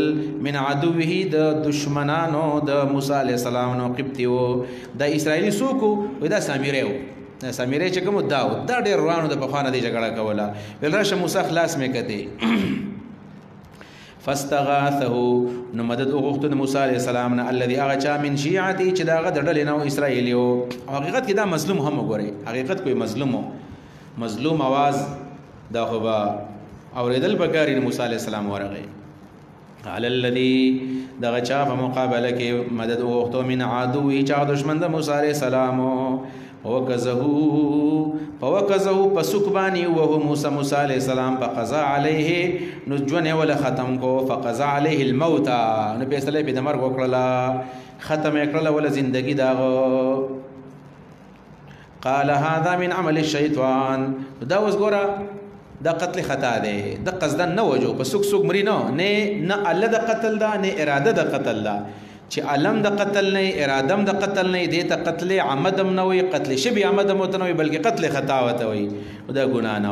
من عدوه د دشمنانو د موسی علی السلام نو قبطیو د اسرائیلی سوکو ودا سامریو سامری چې کوم دا ډېر روانو د بخانه دی جګړه کولا ول راشه موسی خلاص مې کته فاستغاثه نو مدد وغوښتو د موسی علیه السلام نه الذي اغچا من شیعتی چې دا غد ډلې نو اسرائیلیو حقیقت کې دا مظلوم هم وګوري حقیقت کوئی مظلوم आवाज دا خو با اوریدل بګاری موسی علیه السلام ورغی علی الذي دا غچا په مقابله کې مدد وغوښتو من عدو چې دشمن د موسی علیه السلام فوکزه پسکبانی وهو موسی علیہ السلام فقضا علیه نجون ولا ختم کو فقضا علیه الموت نو فیصله په دمر وکړه ختم کړل ولا زندگی داغو قال هذا من عمل الشیطان دا وس ګورا دا قتل خطا دی د قصدن نه وجو په سوک مری نه الله د قتل دا نه اراده د قتل دا چې علم د قتل نه ارادم د قتل نه دې ته قتل عمدم نه وي قتل شبي عمدم وته نه وي بلکې قتل خطا وته وي دا ګناه نه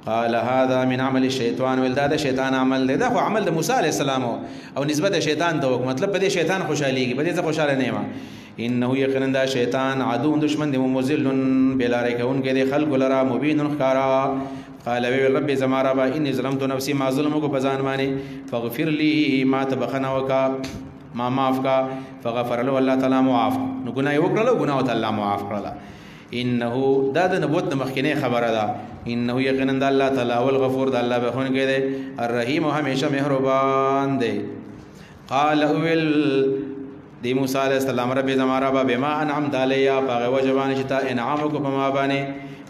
قال هذا من عمل الشیطان ولدا د شیطان عمل دی دا خو عمل د موسی علی السلام او نسبت شیطان ته مطلب په دې شیطان خوشاليږي په دې خوشاله نه ما انه یقینا دا شیطان عدو دشمن دی مذل بلا رکون کې د خلق لرا مبین خارا قال رب زما رب اني ظلمت نفسي ما ظلم کو بزان معنی فاغفر لي ما تبخنا وکا ما معاف کا فغفر له الله تعالی معاف نو ګناه وکړه ګناه ته الله معاف کړه انه دا د نبوت مخکینه خبره ده انه یقینا الله تعالی او الغفور د الله بخون کې ده الرحیم او همیشه مهربان ده قال اول دی موسی علیہ السلام رب زما رب بما انعمت علیا فغ وجبان شتا انعام کو پما باندې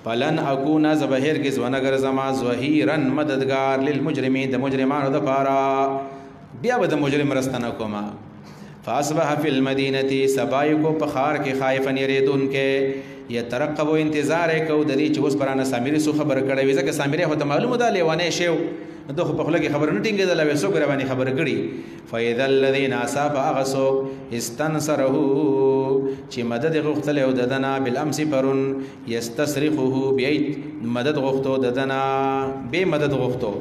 فلن اكون ذبحر کس ونگر زما ظهیرا مددگار للمجرمین د مجرمانو د پارا بیا به د مجرم رستنه کوما فاصبح فی المدینه سبایکو پخار کې خائفن یریدون کې یترقب انتظار کو د دې چې اوس برانه سامری سو خبر کړي وځکه سامری هو ته معلومه ده لیوانه شیو دغه په خپل کې خبر نه ټینګېدل او څوک رواني خبر کړي فاذا الذين اصاب اغسو استنصره چې مدد غوښتل او ددنا بالامس پرون یستصرخه بیت مدد غوښتو ددنا به مدد غوښتو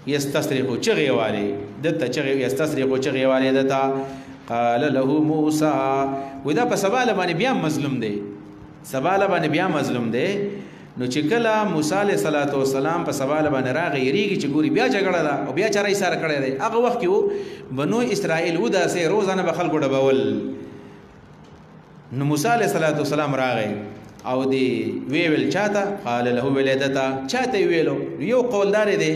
یستصرخو چغی والی دته چغی یستصرخو چغی والی دتا قال له موسی ودا په سوال باندې بیا مظلوم دی سوال باندې بیا مظلوم دی نو چې کله موسی علیہ الصلوۃ والسلام په سوال باندې راغی یریږي چې ګوري بیا جګړه ده او بیا چاري سره کړی دی هغه وخت کې بنو اسرائیل ودا سه روزانه به خلکو ډبول نو موسی علیہ الصلوۃ والسلام راغی او دی ویل چاته قال له ولادتا چاته ویلو یو قولدار دی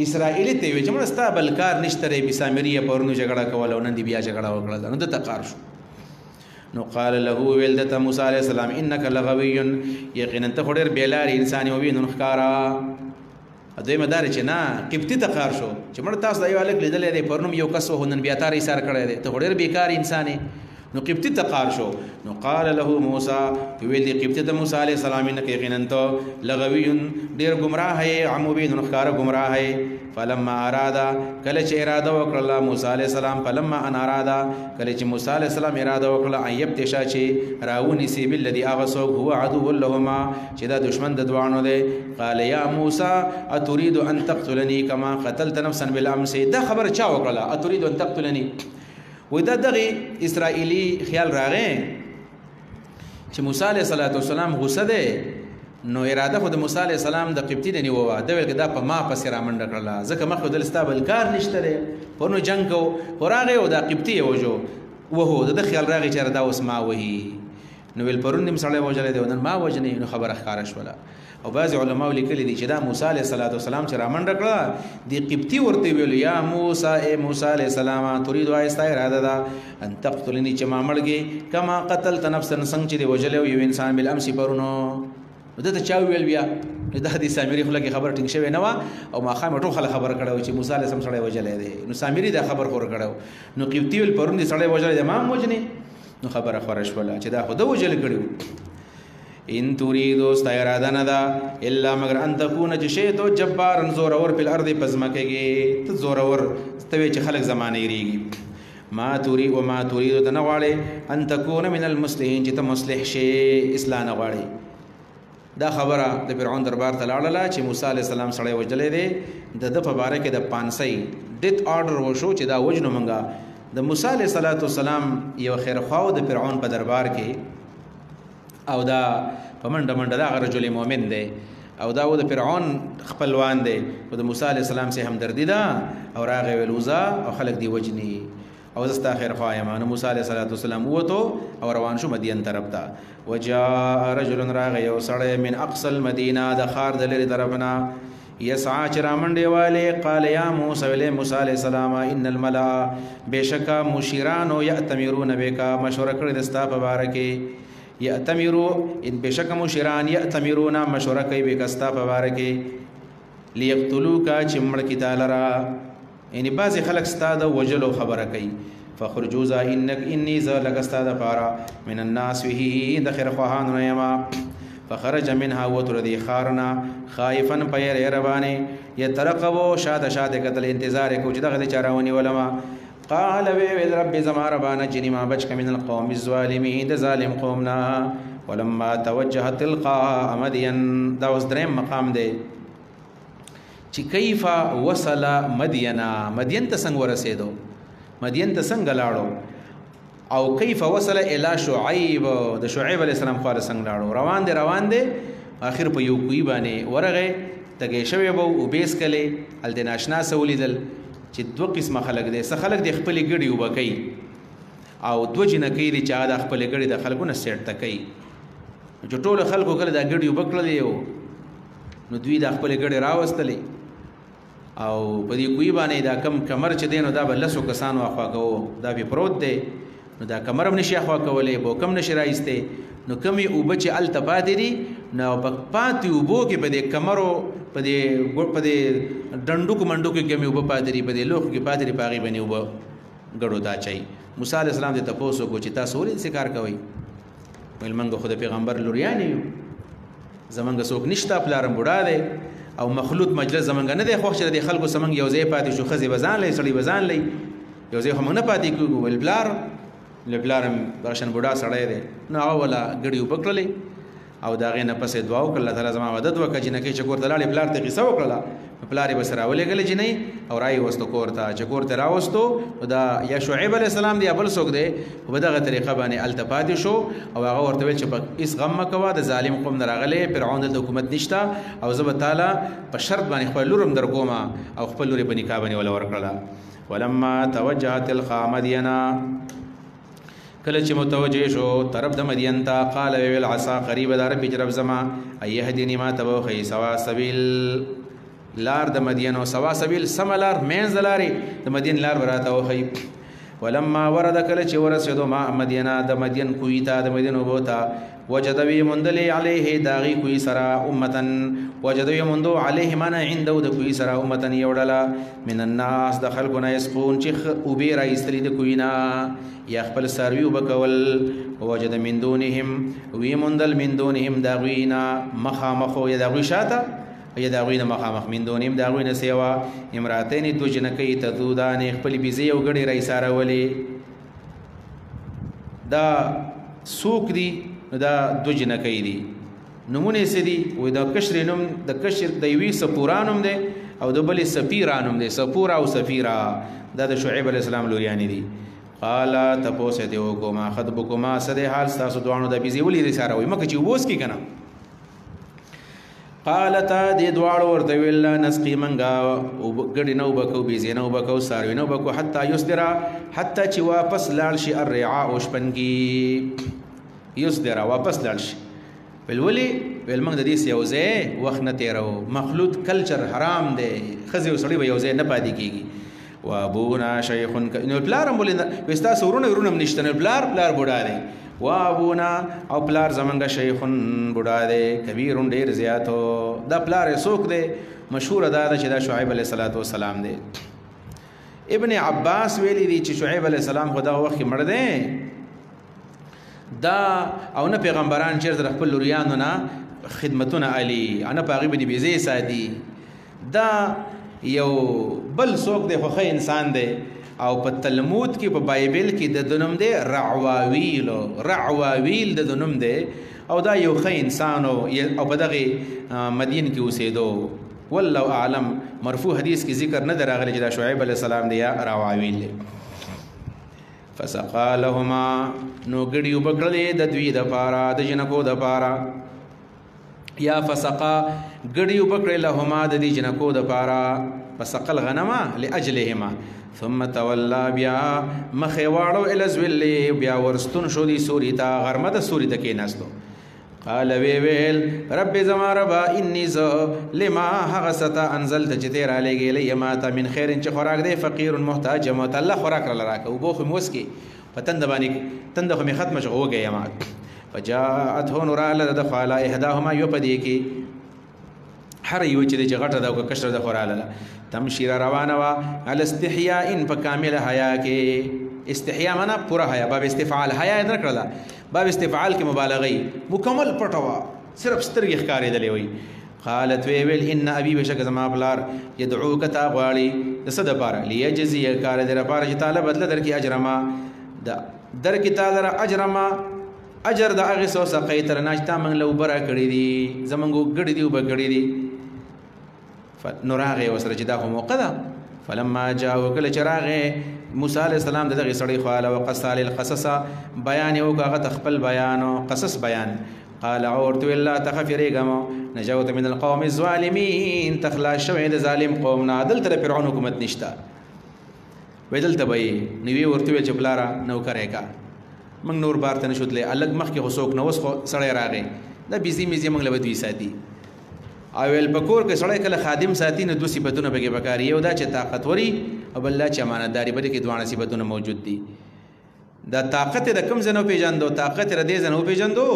اسرائیلی ته وی چې موږ ستا بلکار نشته ری بسامریه پرونو جګړه کوله نن دی بیا جګړه وکړه نو د تقار شو نو قال له ولدت موسی علیہ السلام انک لغوی یقینا ته خډر بیلار انسان او وینن خکارا دوی مدار چې نه قبطی تقار شو چې موږ تاسو د یو الک لیدل دی پرونو یو کس وهنن بیا تاری سار کړی دی ته خډر بیکار انسان نو قبطی تقار شو نو قال له موسی ویل دی قبطی ته موسی علیہ السلام انک یقینا ته لغوی ډیر گمراه ہے عموبین خکار گمراه ہے فلما ارادا کله چې اراده وکړه موسی علیہ السلام فلما ان ارادا کله چې موسی علیہ السلام اراده وکړه ایب تشا چې راونی سی بالذي اغسو هو عدو لهما چې دا دشمن د دوانو دی قال یا موسی اتريد ان تقتلني كما قتلت نفسا بالامس دا خبر چا وکړه اتريد ان تقتلني ودا دغه اسرائیلی خیال راغې چې موسی علیہ السلام غصه ده نو اراده خو د موسی علیہ السلام د قبطی د نیوه د ویل دا په ما پسې را منډه کړله ځکه مخ دل ستا بل کار نشته دی پرنو جنگ کو خوراغه او د قبطی وجو وهو د خیال راغی چې دا اوس ما وهي نو ویل پرون نیم سړی وجلې دی نن ما وجنې نو خبره ښکاره شوله او بعض علماء لیکلي دي چې دا موسی علیه السلام چې رامنډه کړه دی قبطي ورته ویل یا موسی اے موسی علیه السلام تريد آیستا اراده ده ان تقتلني چې ما مړږي کما قتلت نفسا څنګه چې دی وجلې یو انسان بالامس پرونو دته چا ویل بیا د حدیث سامری خو لکه خبر ټینګ شوی نه و او ما خامه ټول خبر کړو چې موسی علیه السلام سړی وجلې دی نو سامری دا خبر خور کړو نو قبطي ویل پرون دی سړی وجلې دی ما وجنې نو خبره خبره شوله چې دا خو د وجل کړو ان تريدو استا اراده نه ده الا مگر ان تكون جشيتو جبارن زورور په الارض پزمکهږي ته زورور ستوي چې خلق زمانه یریږي ما تريد وما تريد تنواله ان تكون من المصلحين چې ته مصلح شي اصلاح نه غواړي دا خبره د فرعون دربار ته لاړله چې موسی عليه السلام سړی وجلې دی د په باره کې د 500 ډیت آرډر وشو چې دا وجنو منګه د موسی علیه السلام یو خیرخواو د فرعون په دربار کې او دا په منډه دا رجل مؤمن دی او دا د فرعون خپلوان دی او د موسی علیه السلام سره همدردي ده او راغی ویلوزا او خلک دی وجني او زستا خیرخوا یم نو موسی علیه السلام وته او روان شو مدین طرف ته وجاء رجل راغی یو سړی من اقصى المدینه د خار د لری طرفنا یسعا چرامنډه والے قال یا موسی علیہ السلام ان الملأ بشکا مشیرانو یاتمرون بک مشوره کړی دستا په باره کې یاتمرو ان بشکا مشیران یاتمرون مشوره کوي بک استا په باره کې لیقتلوک چمړ کی تعالی را یعنی بعض خلک ستاد وجلو خبره کوي فخرجوا انک انی ذا لگستاد پارا من الناس وهی دخر خوهان یما فخرج منها وتردي خارنا خائفا پیر ربانه يترقبو شاد قتل انتظار کو چې دغه چارونی علما قال وی رب زما ربانا جني ما بچ من القوم الظالمين د ظالم قومنا ولما توجه تلقاء مدين دا اوس دریم مقام دی چې کیف وصل مدین ته څنګه ورسېدو مدین ته څنګه لاړو او کیف وصل الى شعیب د شعیب علیہ السلام خو څنګه لاړو روان دي اخر په یو کوی باندې ورغه تګې شوی بو او بیس کله ال د ناشنا سولیدل چې دوه قسمه خلق دي څه خلق د خپل ګړي وبکې او دوه جنکې دي چې د خپل ګړي د خلقونه سیټ تکي چې ټول خلکو کله د ګړي وبکړل یو نو دوی د خپل ګړي راوستلې او په دې کوی باندې دا کم کمر چې دینو دا بلسو کسانو اخوا کو دا به پروت دی نو دا کمر هم نشي اخوا کولې بو کم نشي راایسته نو کمی او بچ ال تپاتې دي نو پاتې او بو کې په دې کمرو په دې ډندو کومندو کې کمی او پاتې دي په دې لوخ کې پاتې دي پاغي بني او غړو دا چي موسی عليه السلام دې تاسو کو چې تاسو ولې ذکر کوي ول منګه خدای پیغمبر لوريانی زمونږ څوک نشتا پلارم بوډا دی او مخلوط مجلس زمونږ نه دی خو چې د خلکو سمنګ یو ځای پاتې شو خزي بزان لې سړی بزان لې یو ځای هم نه پاتې کیږي ول بلارم برشن بوډا سړی دی نو اوله غړي وبکړلې او دا غینه پسې دعا وکړه الله تعالی زما مدد وکړي چې نه کې چکور تلاړي بلار ته قصه وکړه بلاري بسره ولېګل چې نه او راي وستو کورته چکور ته راوستو دا یا شعیب علی السلام دی ابل سوک دی په دغه طریقه باندې التفات شو او هغه ورته ویل چې اس غم مکوا د ظالم قوم دراغله فرعون د حکومت نشتا او زب تعالی په شرط باندې خپل لورم درکوما او خپل لوري په نکاح باندې ولا ورکړه ولما توجهت القامدینا کله چې متوجه شو طرف د مدین ته قال ویل عسى قریب د رب جرب زما ايهدني ما تبوخي سوا سبيل لار د مدین او سوا سبيل سملار مینز لاري د مدین لار وراته وخی ولما ورد کله چې ورسېدو ما مدینه د مدین کویتا د مدین وبوتا وجدوی مندلی علیه داغي کوی سرا امتن وجدوی مندو علیه من عنده د کوی سرا امتن یوډلا من الناس دخل کنا یسقون چې او بی را استلی د کوینا یا خپل سروي وبکول وجد من دونهم وی مندل من دونهم داغوینا مخامخو یا داغوی شاته یا داغوی نه مخامخ من دونیم داغوی نه سیوا امراتین دو جنکی تدودان خپل بیزی او غړي رای ساره ولی دا سوق دی دا دو جنکی دی نمونه سدي و دا کشر نوم د کشر دیوی سپورانم دی او د بل سفیرانم دی سپورا او سفیرا دا د شعیب علی السلام لوریانی دی قال تپوسه دی وکما خطبکما سده حال تاسو دوانو د بیزی ولی رای ساره وای مکه چې ووس کی کنه قالتا دې دواړو ورته ویل لا نسقي منګه ګډې نه اوبه کوو بېزې نه اوبه کوو څاروي نه اوبه کوو حتی یصدره حتی چې واپس لاړ شي الرعاء شپنګي یصدره واپس لاړ شي ویل ولې ویل موږ د دې یو ځای وخت نه تېروو مخلوط کلچر حرام دی ښځې او سړي به یو ځای نه پاتې کېږي وابونا شیخ نو پلار هم ولې وایي ستاسو ورونه ورونه هم نشته نو پلار بوډا دی وابونا او پلار زمونږ شیخ بوډا دی کبیر ډېر زیاتو دا پلار یې څوک دی مشهوره دا ده چې دا شعیب علیه السلام دی ابن عباس ویلی دی چې شعیب علیه السلام خو دغه وخت کې مړ دی دا او نه پیغمبران چېرته د خپل لوریانو نه خدمتونه علي نه په هغې باندې بېزې ساتي دا یو بل څوک دی خو ښه انسان دی او په تلمود کې په بایبل کې د نوم دی رعواویل د نوم دی او دا یو ښه انسان او په دغې مدین کې اوسېدو والله اعلم مرفوع حدیث کې ذکر نه دی راغلی چې دا شعیب علیه السلام دی یا رعواویل دی فسقا لهما نو ګډې اوبه کړلې د دوی دپاره د جنکو دپاره یا فسقا ګډې اوبه کړې لهما د دې جنکو دپاره فسقا الغنما لاجلهما ثم تولى بیا مخې واړو الى الظل بیا ورستون شو دي سوري ته غرمه د سوري ته کېناستو قال ویل رب زما ربا انی ز لما هغه ستا انزلت چې ته را لېږلی ما ته من خیر چې خوراک دی فقیر محتاج یم ته الله خوراک راله راکړه اوبه خو مې وسکې په تنده باندې تنده خو مې ختمه شوه وږی یم فجاءته نو راله د خو علی احداهما یو په دې کې هر یو چې د غټه ده او کشره ده خو راله تمشي را روانه وه علی استحیاء په کامله حیا کې استحیا معنا پورا حیا باب استفعال حیا نه کړله باب استفعال کې مبالغه مکمل پټه وه صرف سترګې ښکارېدلې وي قالت ویل ان ابي بشک زما پلار يدعوك تا غواړي د څه دپاره لیجزیک کار دې لپاره چې تعالی بدله درکړي اجرما درکړي تعالی اجرما اجر د هغې څه سقیته رانه چې تا موږ له اوبه راکړي دي زموږ ګډې دي اوبه کړي دي نو راغې ورسره چې دا خو موقع ده فلما جاءو کله چې راغې موسی علیه السلام د دغې سړی خواله وقص علی القصص بیان یې وکړو هغه ته خپل بیان او قصص بیان قال ورته ویل لا تخف یریږم نجوت من القوم الظالمین تخلاص شوی د ظالم قوم نه دلته د فرعون حکومت نشته وی دلته به یې نو ویې ورته ویل چې پلاره نوکری کا موږ نور بار ته نشو تللی هلک مخکې خو څوک نه اوس خو سړی راغی دا بیزي میزي موږ له به دوی ساتي او ویل په کور کې سړی کله خادم ساتي نو دوه صفتونه پکې پکار یو دا چې طاقتوري او بل دا چې امانتداري په دې کې دواړه صفتونه موجود دي دا طاقت د کوم ځای نه وپېژندو طاقت د دې ځای نه وپېژندو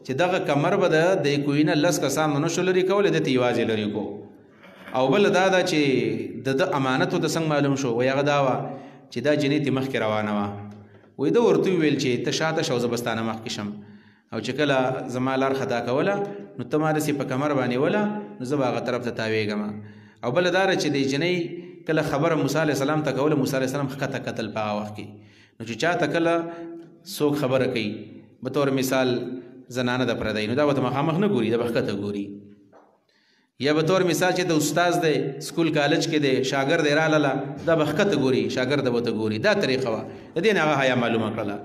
چې دغه کمر به د کوی نه لس کسان نه شو لرې کولی دته یوازې لرې کو او بل دا ده چې د امانت ورته څنګه معلوم شو وایي هغه دا وه چې دا جنۍ تې مخکې روانه وه وایي ده ورته وویل چې ته شاته شه او زه به ستا نه مخکې شم او چې کله زما لار خطا کوله نو ته ما داسې په کمر باندې وله نو زه به هغه طرف ته تاویږم او بله دا ده چې د جنۍ کله خبره موسی علیه السلام ته کوله موسی علیه السلام ښکته کتل په هغه وخت کې نو چې چا ته کله څوک خبره کوي به طور مثال زنانه د پردی نو دا به ته مخامخ نه ګوري دا به ښکته ګوري یا به طور مثال چې د استاز دی سکول کالج کې دی شاګرد یې راغله دا به ښکته ګوري شاګرد به ته ګوري دا طریقه وه د دې نه هغه حیا معلومه کړله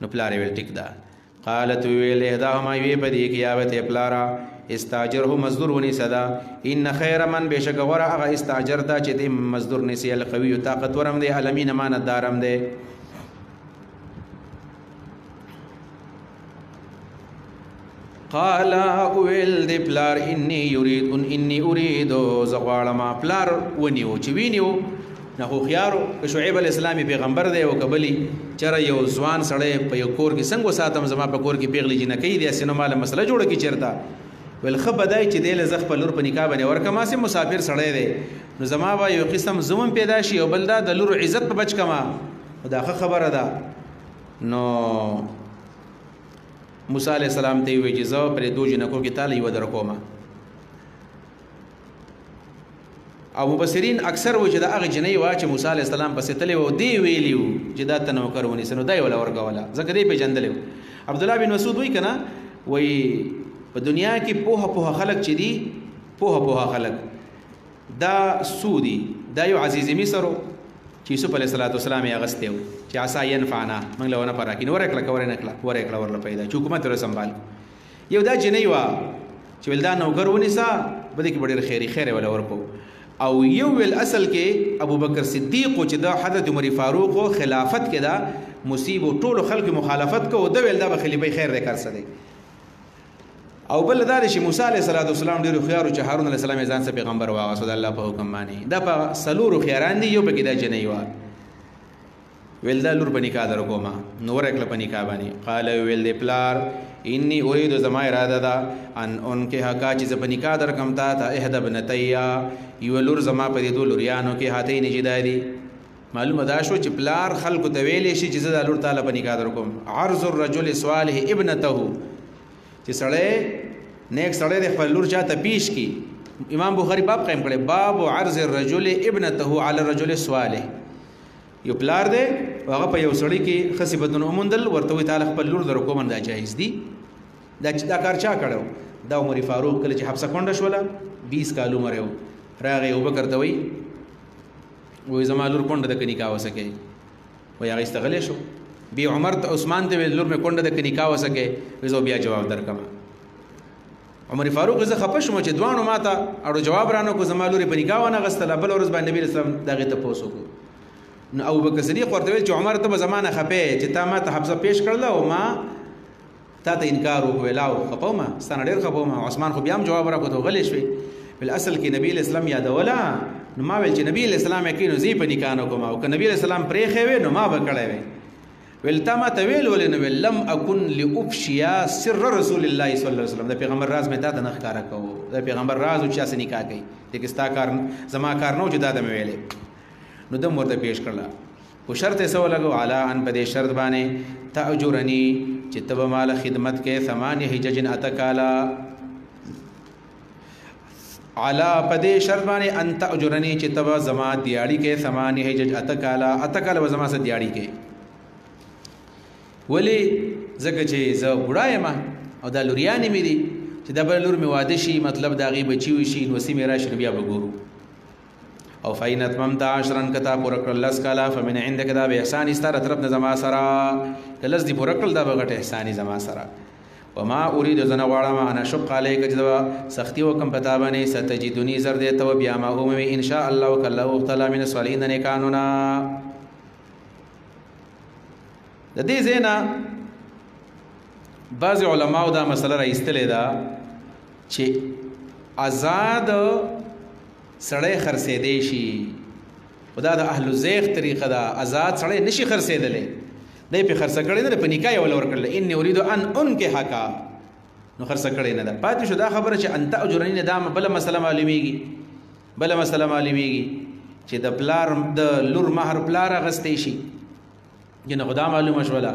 نو پلار یې ویل ټیک ده قالت ویل احداهما یوې په دې کې یا به ته پلاره استاجره مزدور ونیسه ده ان خیر من بېشکه غوره هغه استاجر ده چې دې مزدور نیسي القوي طاقتور هم دی الامین امانتدار هم دی قال ویل دی پلار انی اريد زه غواړم پلار ونیو چې وینیو نه خو خيارو که شعیب علیه السلام پیغمبر دی او که بلی چېره یو ځوان سړی په یو کور کې څنګه وساتم زما په کور کې پیغلې جنکۍ دي هسې نو ماله مسله جوړه کړي چېرته ویل ښه به دی چې دی له زه خپل لور په نکاح باندې ورکړم هسې مسافر سړی دی نو زما به یو قسم زوم پیدا شي او بل دا د لور عزت په بچ کما دا ښه خبره ده نو موسی علیه السلام ته یې وویل چې زه پرې دو جنکو کې تاله یوه در کومه او مبصرین اکثر و چې د هغه جنۍ وه چې موسی علیه السلام پسې تللی و او دی ویلي وو چې دا ته نوکر ونیسه نو دا یې وله ورکوله ځکه دی پېژندلی و عبدالله بن مسعود وایي که نه وایي په دنیا کې پوهه خلک چې دي پوهه خلک دا څو دي دا یو عزیز مصر و چې یوسف علیه السلام یې اغستی و چې عسا ینفعنا موږ له ونه په راکړي نو ورکړه که ورنکړه ورکړه ورله پیدا چې حکومت یې سنبال یو دا جنۍ وه چې ول دا نوکر ونیسا بده کې ډېر خیر ولا ورکو او یو ول اصل کې ابو بکر صدیق چې دا حضرت عمر فاروق خلافت کې دا مصیب ټول خلک مخالفت کو دا ول دا به خلیفہ خیر دې کار سره او بل دا چې موسی علیه السلام ډېر خيار او چې هارون علیه السلام ځان څخه پیغمبر واغ صلی الله په حکم باندې دا په سلور خياران دي یو پکې دا جنې و ول دا لور بنی کا در کوما نور اکل بنی کا باندې قال ول دې پلار انی اريد زما اراده دا ان انکه حقا چې بنی کا در کم تا احد ابنتیا یو لور زما په دې دوه لوریانو کې هاته نه جداري معلومه دا شو چې پلار خلق ته ویلې شي چې زه لور تعالی بنی کا در کوم عرض الرجل صالح ابنته چې سړی نیک سړی د خپل لور چاته پیش کی امام بخاری باب قائم کړي باب عرض الرجل ابنته على الرجل الصالح یو پلار دی هغه په یو سړی کې خصيبتون اومندل ورته وی تعالی خپل لور در کوم دا جایز دی دا کار چا کړو دا عمر فاروق کله چې حبسه کونډه شوله 20 کال عمر یو راغی ابوبکر ته وی زما لور کونډه د کني کا وسکه وی هغه استغله شو بی عمر ته عثمان ته لور مې کونډه د کني کا وسکه وی زو بیا جواب درکم عمر فاروق زه خپش مو چې دوانو ماته اړو جواب رانو کو زما لور په نکاح ونه غستله بل ورځ باندې نبی اسلام دغه ته پوسو کو نو ابو بکر صدیق ورته ویل چې عمر ته زمانه خپه چې تا ما ته حبسه پیش کړل او ما تا ته انکار وکولاو خپوما ستنه ډیر خپوما عثمان خو بیا هم جواب راکو ته غلې شوی بل اصل کې نبی اسلام یادولا نو ما ویل چې نبی اسلام یقینو زی په نکاح نو کوم او ک نبی اسلام پرې خوي نو ما وکړې وی ول تا ما ته ویل ولنه لم اكن لافشيا سر رسول الله صلی الله علیه وسلم د پیغمبر راز مې تا ته نخکارا کو د پیغمبر راز او چا سره نکاح کوي د کستا کار زما کار نو جدا د مې ویلې نو دم ورته پیش کړل او شرط یې سو لګو اعلی ان په دې شرط باندې تاجرنی چې تب مال خدمت کې 8 حجج اتکالا اعلی په دې شرط باندې ان تاجرنی چې تب زما دیاړي کې 8 حجج اتکالا و زما سره دیاړي کې ولی زکه چې زه بډای ما او دا لوریانی مې دي چې دا بل لور مې واده شي مطلب دا غي بچي وشي نو سي مې راشي بیا وګورو او فینت ممتا عشرن کتا پورکل لس کالا فمن عندك دا به احسان استر طرف نه زما سرا کلس دی پورکل دا بغټ احسانی زما سرا وما اريد زنا واړه ما انا شق عليك جدا سختي وکم پتا باندې ستجدني زر دې تو بیا ما هم ان شاء الله وکلا وختلا من الصالحين نه قانونا د دې زینا بعض علماء دا مسله را ایستلې ده چې آزاد سړی خرڅېدی شي خدا د اهل الزیغ طریقه ده آزاد سړی نشي خرڅېدلی دی په خرڅه کړی نه په نکاح یې ول ورکړل ان اريد ان انکحک نو خرڅه کړی نه ده پاتې شو دا خبره چې انت اجرنی نه دا بل مسله معلومیږي چې د پلار د لور مہر پلار غستې شي ینه خدا معلومه شولا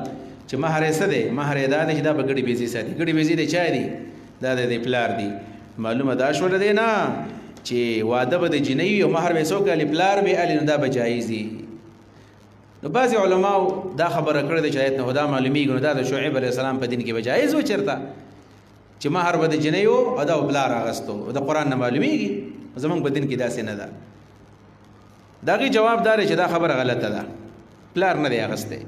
چې مہر یې څه دی مہر یې دا چې دا په ګډي بیزي ساتي ګډي بیزي د چا دی دا د پلار دی معلومه دا شول دی نه چې واده به د جنۍ او مہر به څوک علی پلار به علی دا به جایز دي نو بعض علماء دا خبره کړې ده چې آیت نه خدا معلومیږي نو دا د شعیب علی السلام په دین کې به جایز و چرته چې مہر به د جنۍ او دا پلار اغستو د قران نه معلومیږي زمونږ په دین کې داسې نه ده داغي جواب دار چې دا خبره غلطه ده پلار نه دی اغسته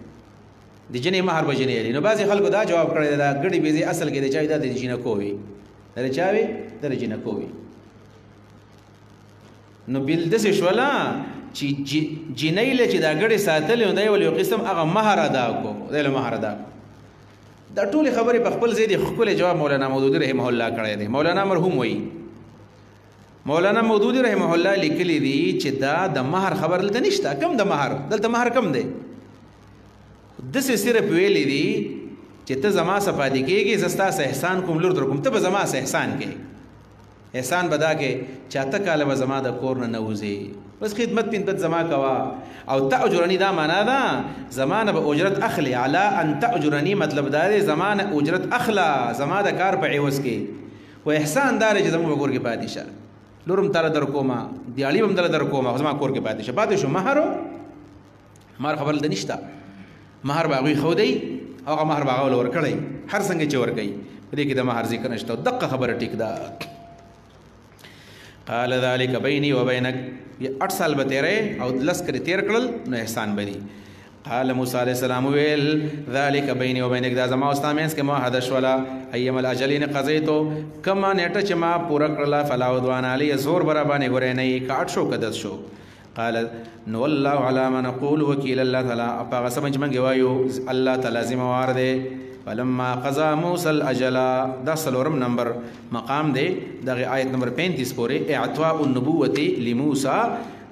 د جنې مہر به جنې علی نو بعض خلکو دا جواب کړی دا ګډي بیزي اصل کې د چا د جنې کووي درچاوي د جنې کووي نو بل د څه شولا چې جنې له چې دا ګډي ساتل نو دا یو قسم هغه مہر ادا کو دا مہر ادا دا ټول خبره په خپل ځای د خپل جواب مولانا مودودی رحمه الله کړی دی مولانا مرحوم وایي مولانا مودودی رحمه الله لیکلی دی چې دا د مہر خبر دلته نشته کم د مہر دلته مہر کم دی د څه صرف ویلې دی چې ته زما صفادي کېږي زستا سه احسان کوم لور در کوم ته به زما سه احسان کې احسان بدا کې چاته کاله به زما د کور نه نوځي بس خدمت پینت زما کوا او تاجرنی دا معنا ده زمانه به اجرت اخلي علی ان تاجرنی مطلب دا دی زمانه اجرت اخلا زما د کار په عوض کې و احسان دار چې زما کور کې پاتې شه لورم تعالی در کومه دیالی هم در کومه زما کور کې پاتې شو مہر خبر د نشتا مہر باغوي خو دی هغه مہر باغول ور کړی هر څنګه چې ور کوي دې کې د مہر ذکر نشته دغه خبره ټیک ده قال ذلك بيني وبينك 8 سال به تیرې او لس کړي تیر کړل نو احسان بدی قال موسی علیہ السلام ویل ذلک بیني وبینک دا زما او ستا منځ کې معاهده شوله ایم الاجلین قضیتو کما نیټه چې ما پوره کړله فلا عدوان علی زور برا باندې ګورې نه کاټ شو کدس شو قال نو الله على ما نقول وکیل الله تعالی اپا سمجھ منګ وایو الله تعالی ذمہوار دی فلما قضا موسی الاجل دا سلورم نمبر مقام دی دغه آیت نمبر 35 پورې اعطاء النبوه لموسی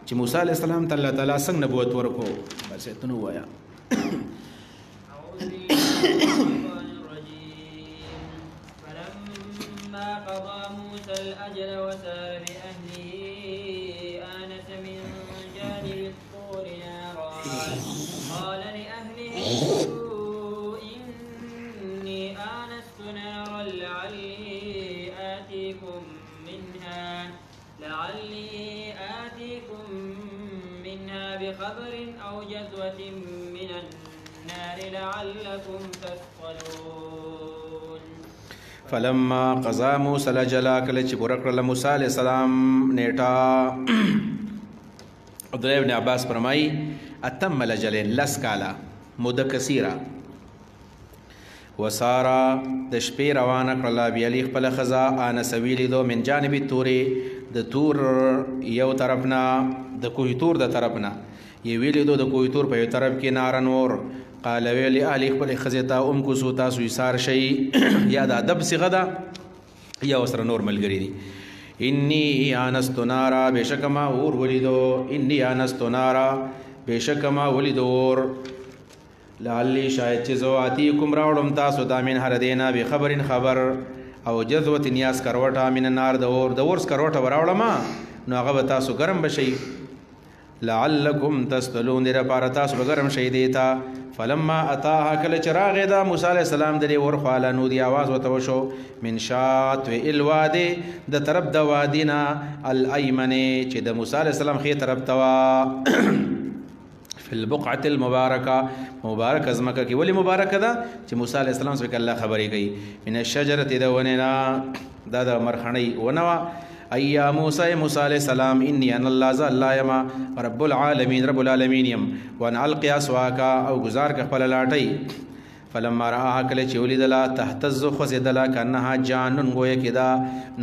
چې موسی علیہ السلام تعالی څنګه نبوت ورکو بس ته نو وایا فلما قضى موسى الأجل وسار بأهله آنس من جانب الطور نارا قال لأهله إني آنست نارا لعلي آتيكم منها بخبر أو جذوة من النار لعلكم تصطلون فلما قضا موسی الاجل کله چې پوره کړله موسی علیہ السلام نیټه عبدالله ابن عباس فرمایي اتم الاجل لس کاله مده کثیره وسارا د شپې روانه کړله بیالي خپله ښځه آنس ویلیدو من جانب تورې د تور یو طرف نه د کوه تور د طرف نه یې ویلیدو د کوه تور په یو طرف کې ناره نور قال ویلی اهلي خپلې ښځې ته امکثو تاسو ایثار شئ یا د ادب صیغه ده یا ورسره نور ملګري دي انی آنست نارا بېشکه ما اور ولیدو انی آنست نارا بېشکه ما ولیدو اور لعلی شاید چې زه آتیکم راوړم تاسو ته من هر دینا بخبر خبر او جذوة نیاز کروټه من النار د اور کروټه وراوړم نو هغه به تاسو ګرم بشئ لعلکم تستلون دې لپاره تاسو به ګرم شئ دې ته فلما اتاها کله چې راغی دا موسی علیہ السلام د دې ور خواله نو دی آواز ورته وشو من شاطئ الوادي د طرف د وادینا الایمن چې د موسی علیہ السلام خې طرف توا فی البقعة المبارکه مبارک ازمکه کې ولی مبارکه ده چې موسی علیہ السلام څخه الله خبرې کوي من الشجره د وننا دا د مرخنی ونوا ایا موسی علیہ السلام انی انا الله ذا الله یما رب العالمین یم وانا القی اسواکا او گزار ک خپل لاټی فلما راها کله چې ولیدلا تهتز خزدلا کنها جانن گویا کدا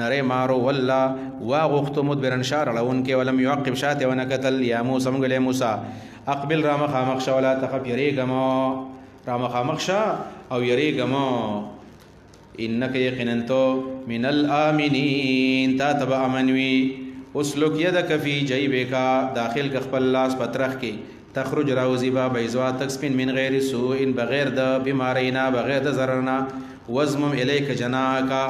نره مارو والله واغخت مدبرن شار لون کې ولم يعقب شاته ونکتل یا موسی مغله موسی اقبل رام خامخ ولا تخف یریګما رام خامخ او یریګما انک یقیننتو من الامنین تا تبع امنوی اسلک یدک فی جیبکا داخل ک خپل لاس پترخ کی تخرج راوزی با بیزوا تکسپین من غیر سوء بغیر د بیمارینا بغیر د ضررنا وزمم الیک جناکا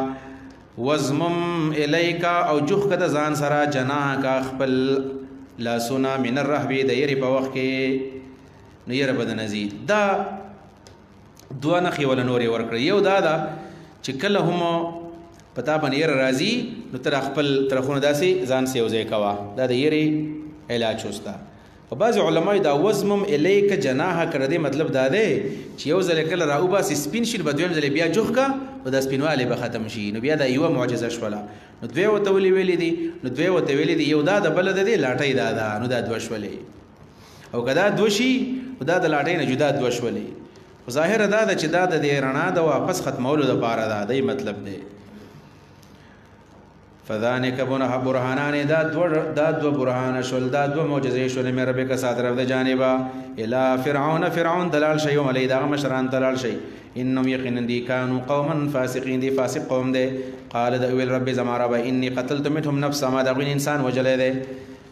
وزمم الیکا او جوخ کده ځان سرا جناکا خپل لاسونا من الرهبی د یری په وخت کې نو یره بدن زید دا دوه نخي ولا نوري ورکړ یو دا چې کله هم پتا باندې ير راضي نو تر خپل ترخونه داسي ځان سي وځي کوا دا د يري علاج وستا او بعض علماء دا وزمم الیک جناح کړه دې مطلب دا دی چې یو ځل کله راو با سپین شي بدویم ځل بیا جوخ کا او د سپینواله به ختم شي نو بیا دا یو معجزه شوله نو دوی وته ویلې دي نو دوی وته ویلې دي یو دا د بل د دې لاټي دا نو دا دوه شولې او کدا دوشي دا د لاټي نه جدا دوه شولې ظاهر دا چې دا د رڼا د واپس ختمولو د پاره دا دی مطلب دی فذانک برهانان دا دو برهان شول دا دو معجزې شول مې رب کا صادره د جانبا الی فرعون دلال شی او علی دا مشران دلال شی انهم یقینا دی کانوا قوما فاسقین دی فاسق قوم دی قال دا ویل رب زما رب انی قتلت منهم نفسا ما دا غین انسان وجلې دی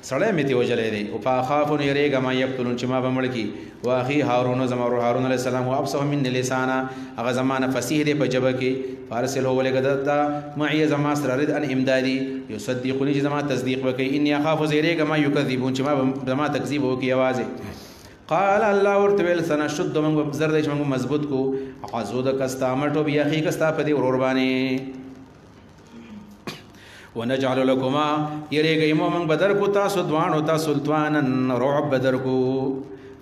سړی مې تی وجلې دی او فخافون یریګه ما یقتلون چې ما بمړ کی واخی هارون زما هارون علیہ السلام او ابصه من لسانا هغه زمانه فصیح دی په جبه کې فارسل هو ولګد دا معي زما سره رد ان امدادي یصدقونی چې زما تصدیق وکي انی اخاف زیریګه ما یکذبون چې ما زما تکذیب وکي आवाज قال الله ورتویل سنشد من زرد چې موږ مضبوط کو عزود کستا مټو بیا خي کستا په دې ورور باندې ونجعل لكما يريغ من بدر کو تاسو دوانو تاسو سلطانن رعب بدر کو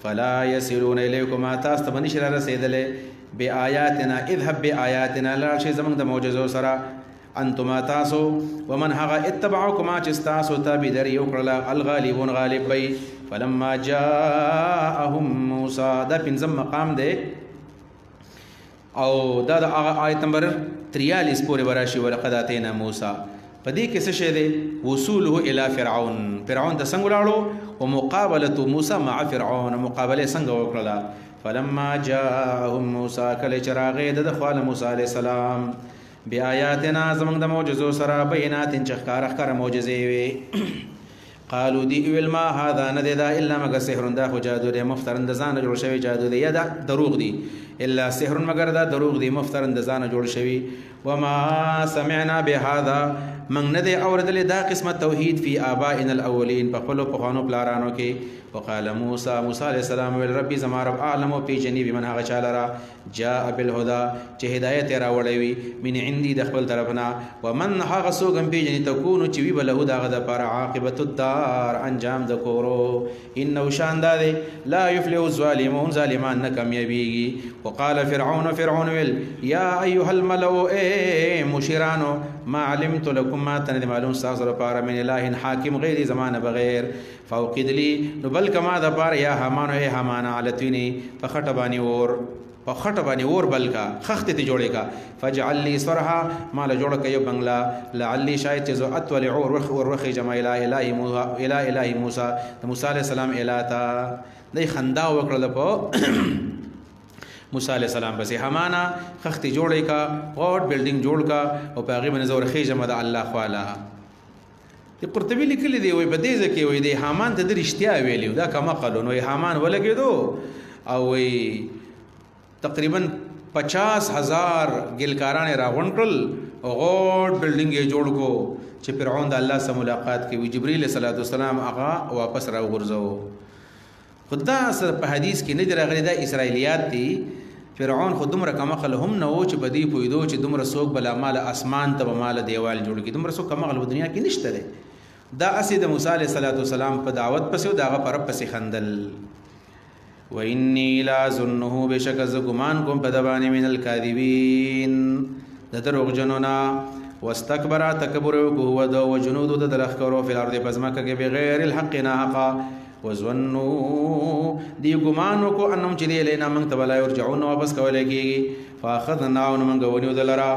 فلا يسيرون اليكما تاسو بنشر رسیدله بیااتنا اذهب بیااتنا لا شی زمن د معجزو سرا انتما تاسو ومن هغه اتبعوکما چې تاسو تابعداري وکړله الغالبون غالب وي. فلما جاءهم موسی دا پنځم مقام دی او دا د آیت نمبر 43 پورې وراشي. ولقد اتینا موسی په دې کې څه شی دی؟ وصوله الى فرعون، فرعون ته څنګه ولاړو او مقابله موسی مع فرعون، مقابله څنګه وکړه. فلما جاءهم موسی کله چې راغی د خپل موسی علیه السلام بیااتنا زمونږ د معجزو سره بینات چې ښکاره معجزې وي قالو دی ویل ما هذا ندی دا الا مگر سحر دا خو جادو دی مفترن د ځان جوړ شوی جادو دی یا دا دروغ دی الا سحر مگر دا دروغ دی مفترن د ځان جوړ شوی. وما سمعنا بهذا من ندی اوردل دا قسمت توحید فی آبائنا الاولین په خپل پخوانو پلارانو کې. وقال موسی علیہ السلام ویل ربي زما رب اعلم پی جنی بمن هغه چاله را جاء بالهدى چې هدایت راوړی وي من عندي د خپل طرفنا ومن هغه سوګم پی جنی تكون چې وی بل هدا غد پر عاقبت الدار انجام د کورو انه شاندار لا يفلح الظالمون ظالمان نه کامیابیږي. وقال فرعون ویل یا ایها الملأ اے مشرانو ما علمت لكم ما تند معلوم ساز لپاره من اله حاکم غیر زمانه بغیر فوقد لي نو بل کما د پاره یا حمانو اے حمانا علتونی په خټه باندې اور بلکا خخت ته جوړې کا فجعل لي صرحا مال جوړ کيو بنگلا لعلي شاید چې زو اتول اور ورخي جما الى موسی موسی عليه السلام الاتا دای خندا وکړل په موسی علیہ السلام بس حمانا خخت جوړې کا غوډ بلډینګ جوړ کا او په هغه باندې زور خېجه مد الله خوالا. د قرطبي لیکلي دی وي په دې ځکه وي د حامان ته د رښتیا ویلی دا کما قالو نو حامان ولګېدو او وي تقریبا 50,000 ګلکاران راغون کړل او غوډ بلډینګ یې جوړ کو چې فرعون د الله سره ملاقات کوي. جبرئیل صلی الله علیه وسلم هغه واپس راوغورځو. خدا سره په حدیث کې نه راغلي دا اسرائیلیات دي. فرعون خود دومره کمقل هم نه و چې بدی پویدو چې دومره څوک بلا مال اسمان ته مال دیوال جوړ کی دومره څوک کمقل په دنیا کې نشته دی. دا اسی د موسی علیه السلام په دعوت پسې او داغه پر پسې خندل. و انی لا ظنه بشک ز ګمان کوم په دبانې من الکاذبین د دروغ جنونا واستكبر تکبر هو د وجنود د لخرو فی الارض پزماکه کې بغیر الحق ناقا وظنوا دی ګمانو کو انم چې لینا من تبلا يرجعون واپس کولای کیږي فاخذنا من غونیو دلرا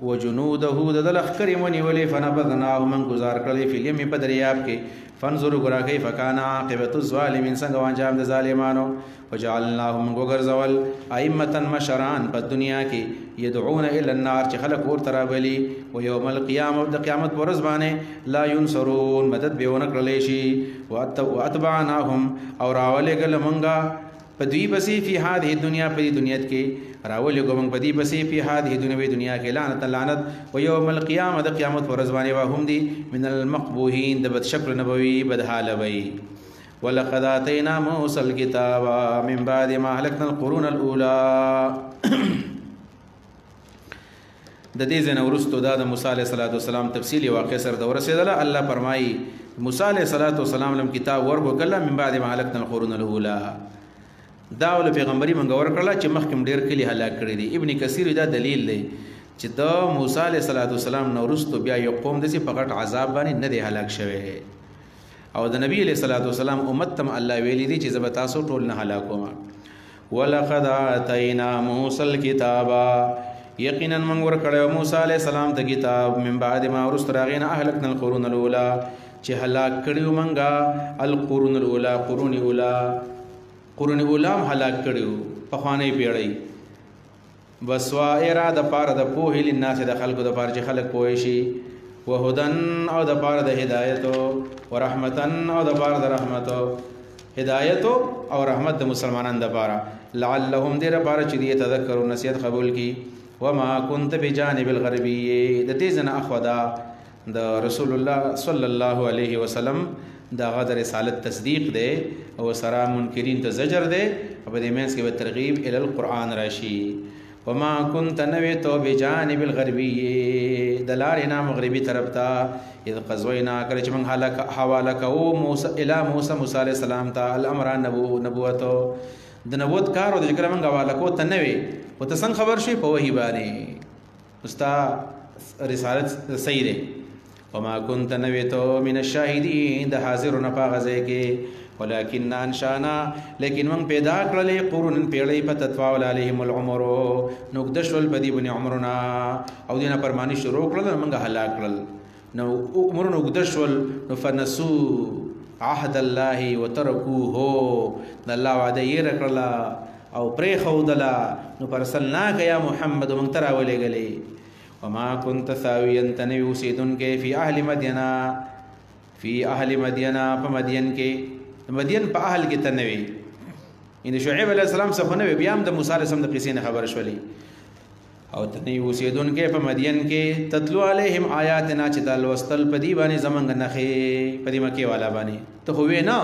وجنوده د لخر ونی ولي فنبذنا من گزار کړي فلم په دریاب کې فانظروا غرا كيف كان عاقبه الظالمين څنګه انجام د ظالمانو. وجعلناهم غرزول ائمه مشران په دنیا کې يدعون الى النار چې خلق اور ترابلي ويوم القيامه د قیامت ورځ باندې لا ينصرون مدد به ون کړل شي. واتبعناهم اور اولګل منګه پدوی بسی فی هذه الدنیا په دنیا کې راولې ګوم پدی بسی فی هذه دنیا کې لعنت و یوم القیامه د قیامت ورځ باندې وهم دي من المقبوهین د بد شکل نبوي بد حال وي. ولقد اتینا موسی الكتاب من بعد ما اهلكنا القرون الاولى د دې زنه ورستو د موسی علیه السلام تفصیلی واقع سره د ورسېدله. الله فرمایي موسی علیه السلام لم کتاب ورکو کله من بعد ما اهلكنا القرون الاولى دا ول پیغمبري منګ ور کړل چې مخکم ډیر کلی هلاک کړی دي. ابن کثیر دا دلیل دی چې دا موسی علیه السلام نورستو بیا یو قوم د سي فقط عذاب باندې نه دی هلاک شوی او د نبی علیه السلام امت تم الله ویلی دي چې زب تاسو ټول نه هلاکوم. ولقد اتینا موسی الكتاب یقینا من ور کړو موسی علیه السلام ته کتاب من بعد ما ورستراغینا اهلکنا القرون الاولى چې هلاک کړیو منګه القرون الاولى قرون اولام هلاک کړیو په خوانې پیړی بسوائر د پاره د پوهې لناس د خلکو د پاره چې خلک پوه شي وهدن او د پاره د هدایت او رحمتن او د پاره د رحمت هدایت او رحمت د مسلمانانو د پاره لعلهم دې لپاره چې دې تذکروا نصیحت قبول کی. وما كنت بجانب الغربی د دې زنه اخودا د رسول الله صلی الله علیه وسلم دا غد رسالت تصدیق دے او سرا منکرین ته زجر دے او د مینس کې ترغیب ال القرآن راشي. وما كنت نویتو بجانب الغربی دلارنا مغربی طرف تا اذ قضوینا کله چې موږ حواله کوو موسی علیہ السلام ته الامر نبوتو د نبوت کارو د ذکر موږ حواله کو ته نوی او ته څنګه خبر شي په وحی باندې استا رسالت صحیح دی وما كنت نویتو من الشاهدین د حاضرون په غزه کې ولكن انشانا لیکن من پیدا کړلې قرون پیړې په تطوال علیهم العمر نقدشل بدی بن عمرنا او دینه پرمانی شروع کړل موږ هلاک کړل نو عمر نقدشل فنسو عهد الله وتركوه د الله وعده یې کړل او پرې خودلا نو پرسلناک یا محمد من ترا ولګلې وما كنت ثاويا تنوي سيدن کې في اهل مدينه فمدين کې مدین په اهل کې تنوي ان شعیب علیہ السلام څخه نو بیا هم د موسی علیہ السلام د قصې نه خبر شولې او تنوي وسیدون کې په مدین کې تتلو علیهم آیاتنا چې د لوستل په دی باندې زمنګ نخې په دی مکه والا باندې ته خو نه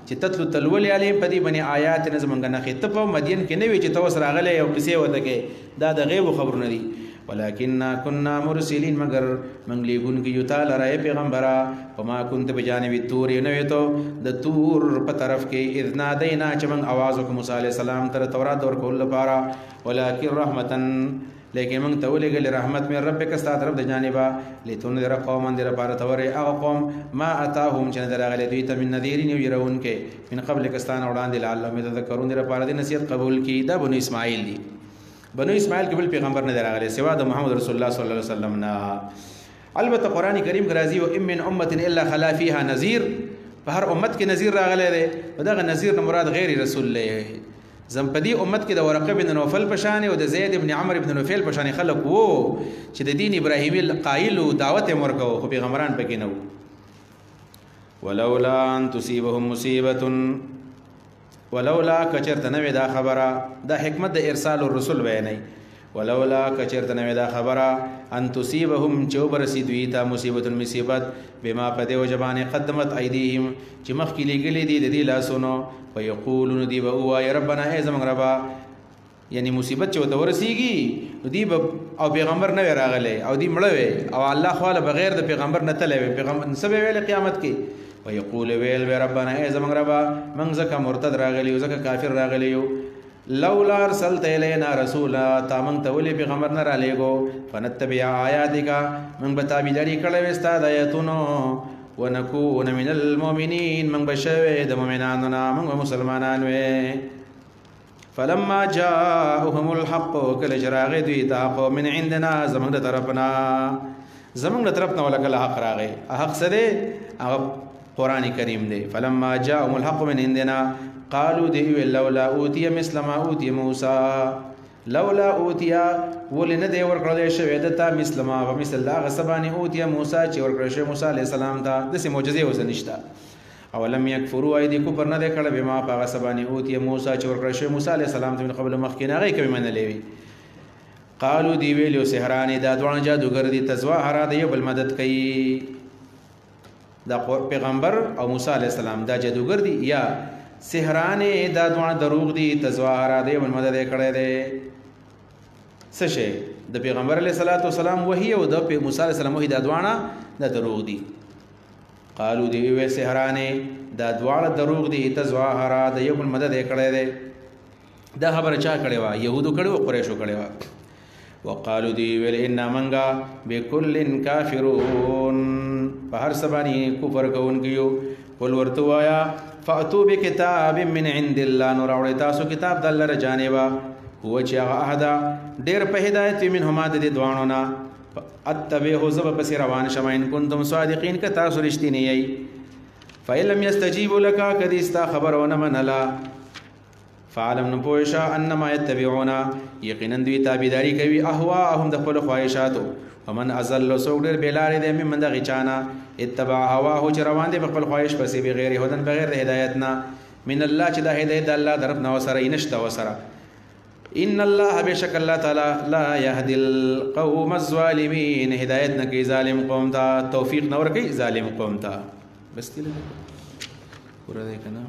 چې تتلو تلول علیهم په دی باندې آیاتنا زمنګ نخې ته په مدین کې نه وی چې توس راغله او قصې وته کې دا د غیب خبر نه دي ولكننا كنا مرسلين مگر منګلیګون کې یو تعالی راي پیغمبره وما كنت بجانب التور نویتو د تور په طرف کې اذ نادینا چې من आवाज وکړ موسی عليه السلام تر تورات ور کول لپاره ولكن رحمتا لیکن من تولګل رحمت من ربک استاد رب د جانبا لتنذر قوما در لپاره تور هغه قوم ما اتاهم چې درغله دوی ته من نذیر يرون کې من قبل کستان وړاندې لعلهم يتذكرون در لپاره د نصیحت قبول کی دا بنو اسماعیل دی بنو اسماعیل کې بل پیغمبر نه راغلی سوا د محمد رسول الله صلی الله علیه وسلم نه البته قران کریم راځي او من امه الا خلا فيها نذير په هر امت کې نذیر راغلی دی دغه نذیر نه مراد غیر رسول الله زمپدی امت کې د ورقه بن نوفل پشان او د زید ابن عمرو ابن نوفل پشان خلق وو چې د دین ابراهیمی قائل او دعوت ورکو خو پیغمبران پکې نه ولولا ان تصيبهم مصیبه ولولا کچرت نوې دا خبره دا حکمت د ارسال الرسل بیانای ولولا کچرت نوې دا خبره ان تصيبهم چوبر سیدوی تا مصیبت بما پدیو جبانه قدمت ایدیهم چې مخکې لګلې دي د دې لاسونو ويقولون دی بوا یا ربنا ای زمون ربا یعنی مصیبت چې ورته ورسیږي نو دی او پیغمبر نه راغلی او دی مړوي او الله خواله بغیر د پیغمبر نه تلوي پیغمبر سبب ویل قیامت کې ويقول ويل ربنا ای زمون ربا من زکه مرتد راغلی او زکه کافر راغلی لولا ارسلت الینا رسولا تامن تولی پیغمبر نه را لېګو فنتبع آیاتک من بتابیداری کړه وستا د آیاتونو ونكون من المؤمنين من بشوي د مؤمناننا من مسلمانان وي فلما جاءهم الحق كل جراغ دوی تا من عندنا زمون د طرفنا ولکل حق راغي حق سره قرآن کریم دی فلما جاءهم الحق من عندنا قالوا دی لولا اوتي مثل ما اوتي موسى لولا اوتي ولن دی ورکړل شوی دته مثل ما ومثل لا غسبانی اوتي موسى چې ورکړل شوی موسی عليه السلام ته د سه معجزې وسنشتا اولم يكفروا ايدي کفر نه دی کړه بما په غسبانی اوتي موسی چې ورکړل شوی موسی عليه السلام ته قبل مخکې نه غي کوي منلې وي قالوا دی ویلو سحرانی دا دوه جادوګر دي تزواهر دی بل مدد کوي دا پیغمبر او موسی علیہ السلام دا جادوګر دي یا سحرانه دا دوه دروغ دي تزواهر دی بل مدد کړي دي څه شي د پیغمبر علیہ الصلوۃ والسلام وحی او د موسی علیہ السلام وحی دا دوه دا دروغ دي قالو دی وی سحرانه دا دوه دروغ دي تزواهر دی بل مدد کړي دي دا خبر چا کړي وا يهودو کړي او قریشو کړي وا وقالو دی ویل ان منغا بكل کافرون په هر سبانی کفر کوونکیو قل ورتوایا فاتو بکتاب من عند الله نور اور تاسو کتاب د الله رجانبا هو چې هغه احدا ډیر په هدایت منهما د دوانو نا اتبعه زب پس روان شماین کنتم صادقین ک تاسو رښتینی یی فإلم يستجيبوا لك کدی استا خبرونه منلا فعلم نپوشا انما يتبعون یقینا دوی تابعداری کوي اهواهم د خپل خواهشاتو ومن ازل سوق ډیر بلار دي من دغه چانا اتبع هواه چې روان دي په خپل خواهش پسې بغیر هدن بغیر هدایت نه من الله چې د هدایت الله طرف نه وسره نشته وسره ان الله بشک الله تعالی لا يهدي القوم الظالمين هدایت نه کوي ظالم قوم ته توفیق نه ور کوي ظالم قوم ته بس تل پورا ده کنه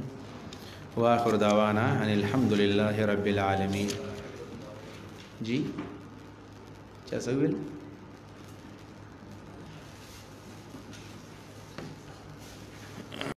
واخر دعوانا ان الحمد لله رب العالمين جی چا سویل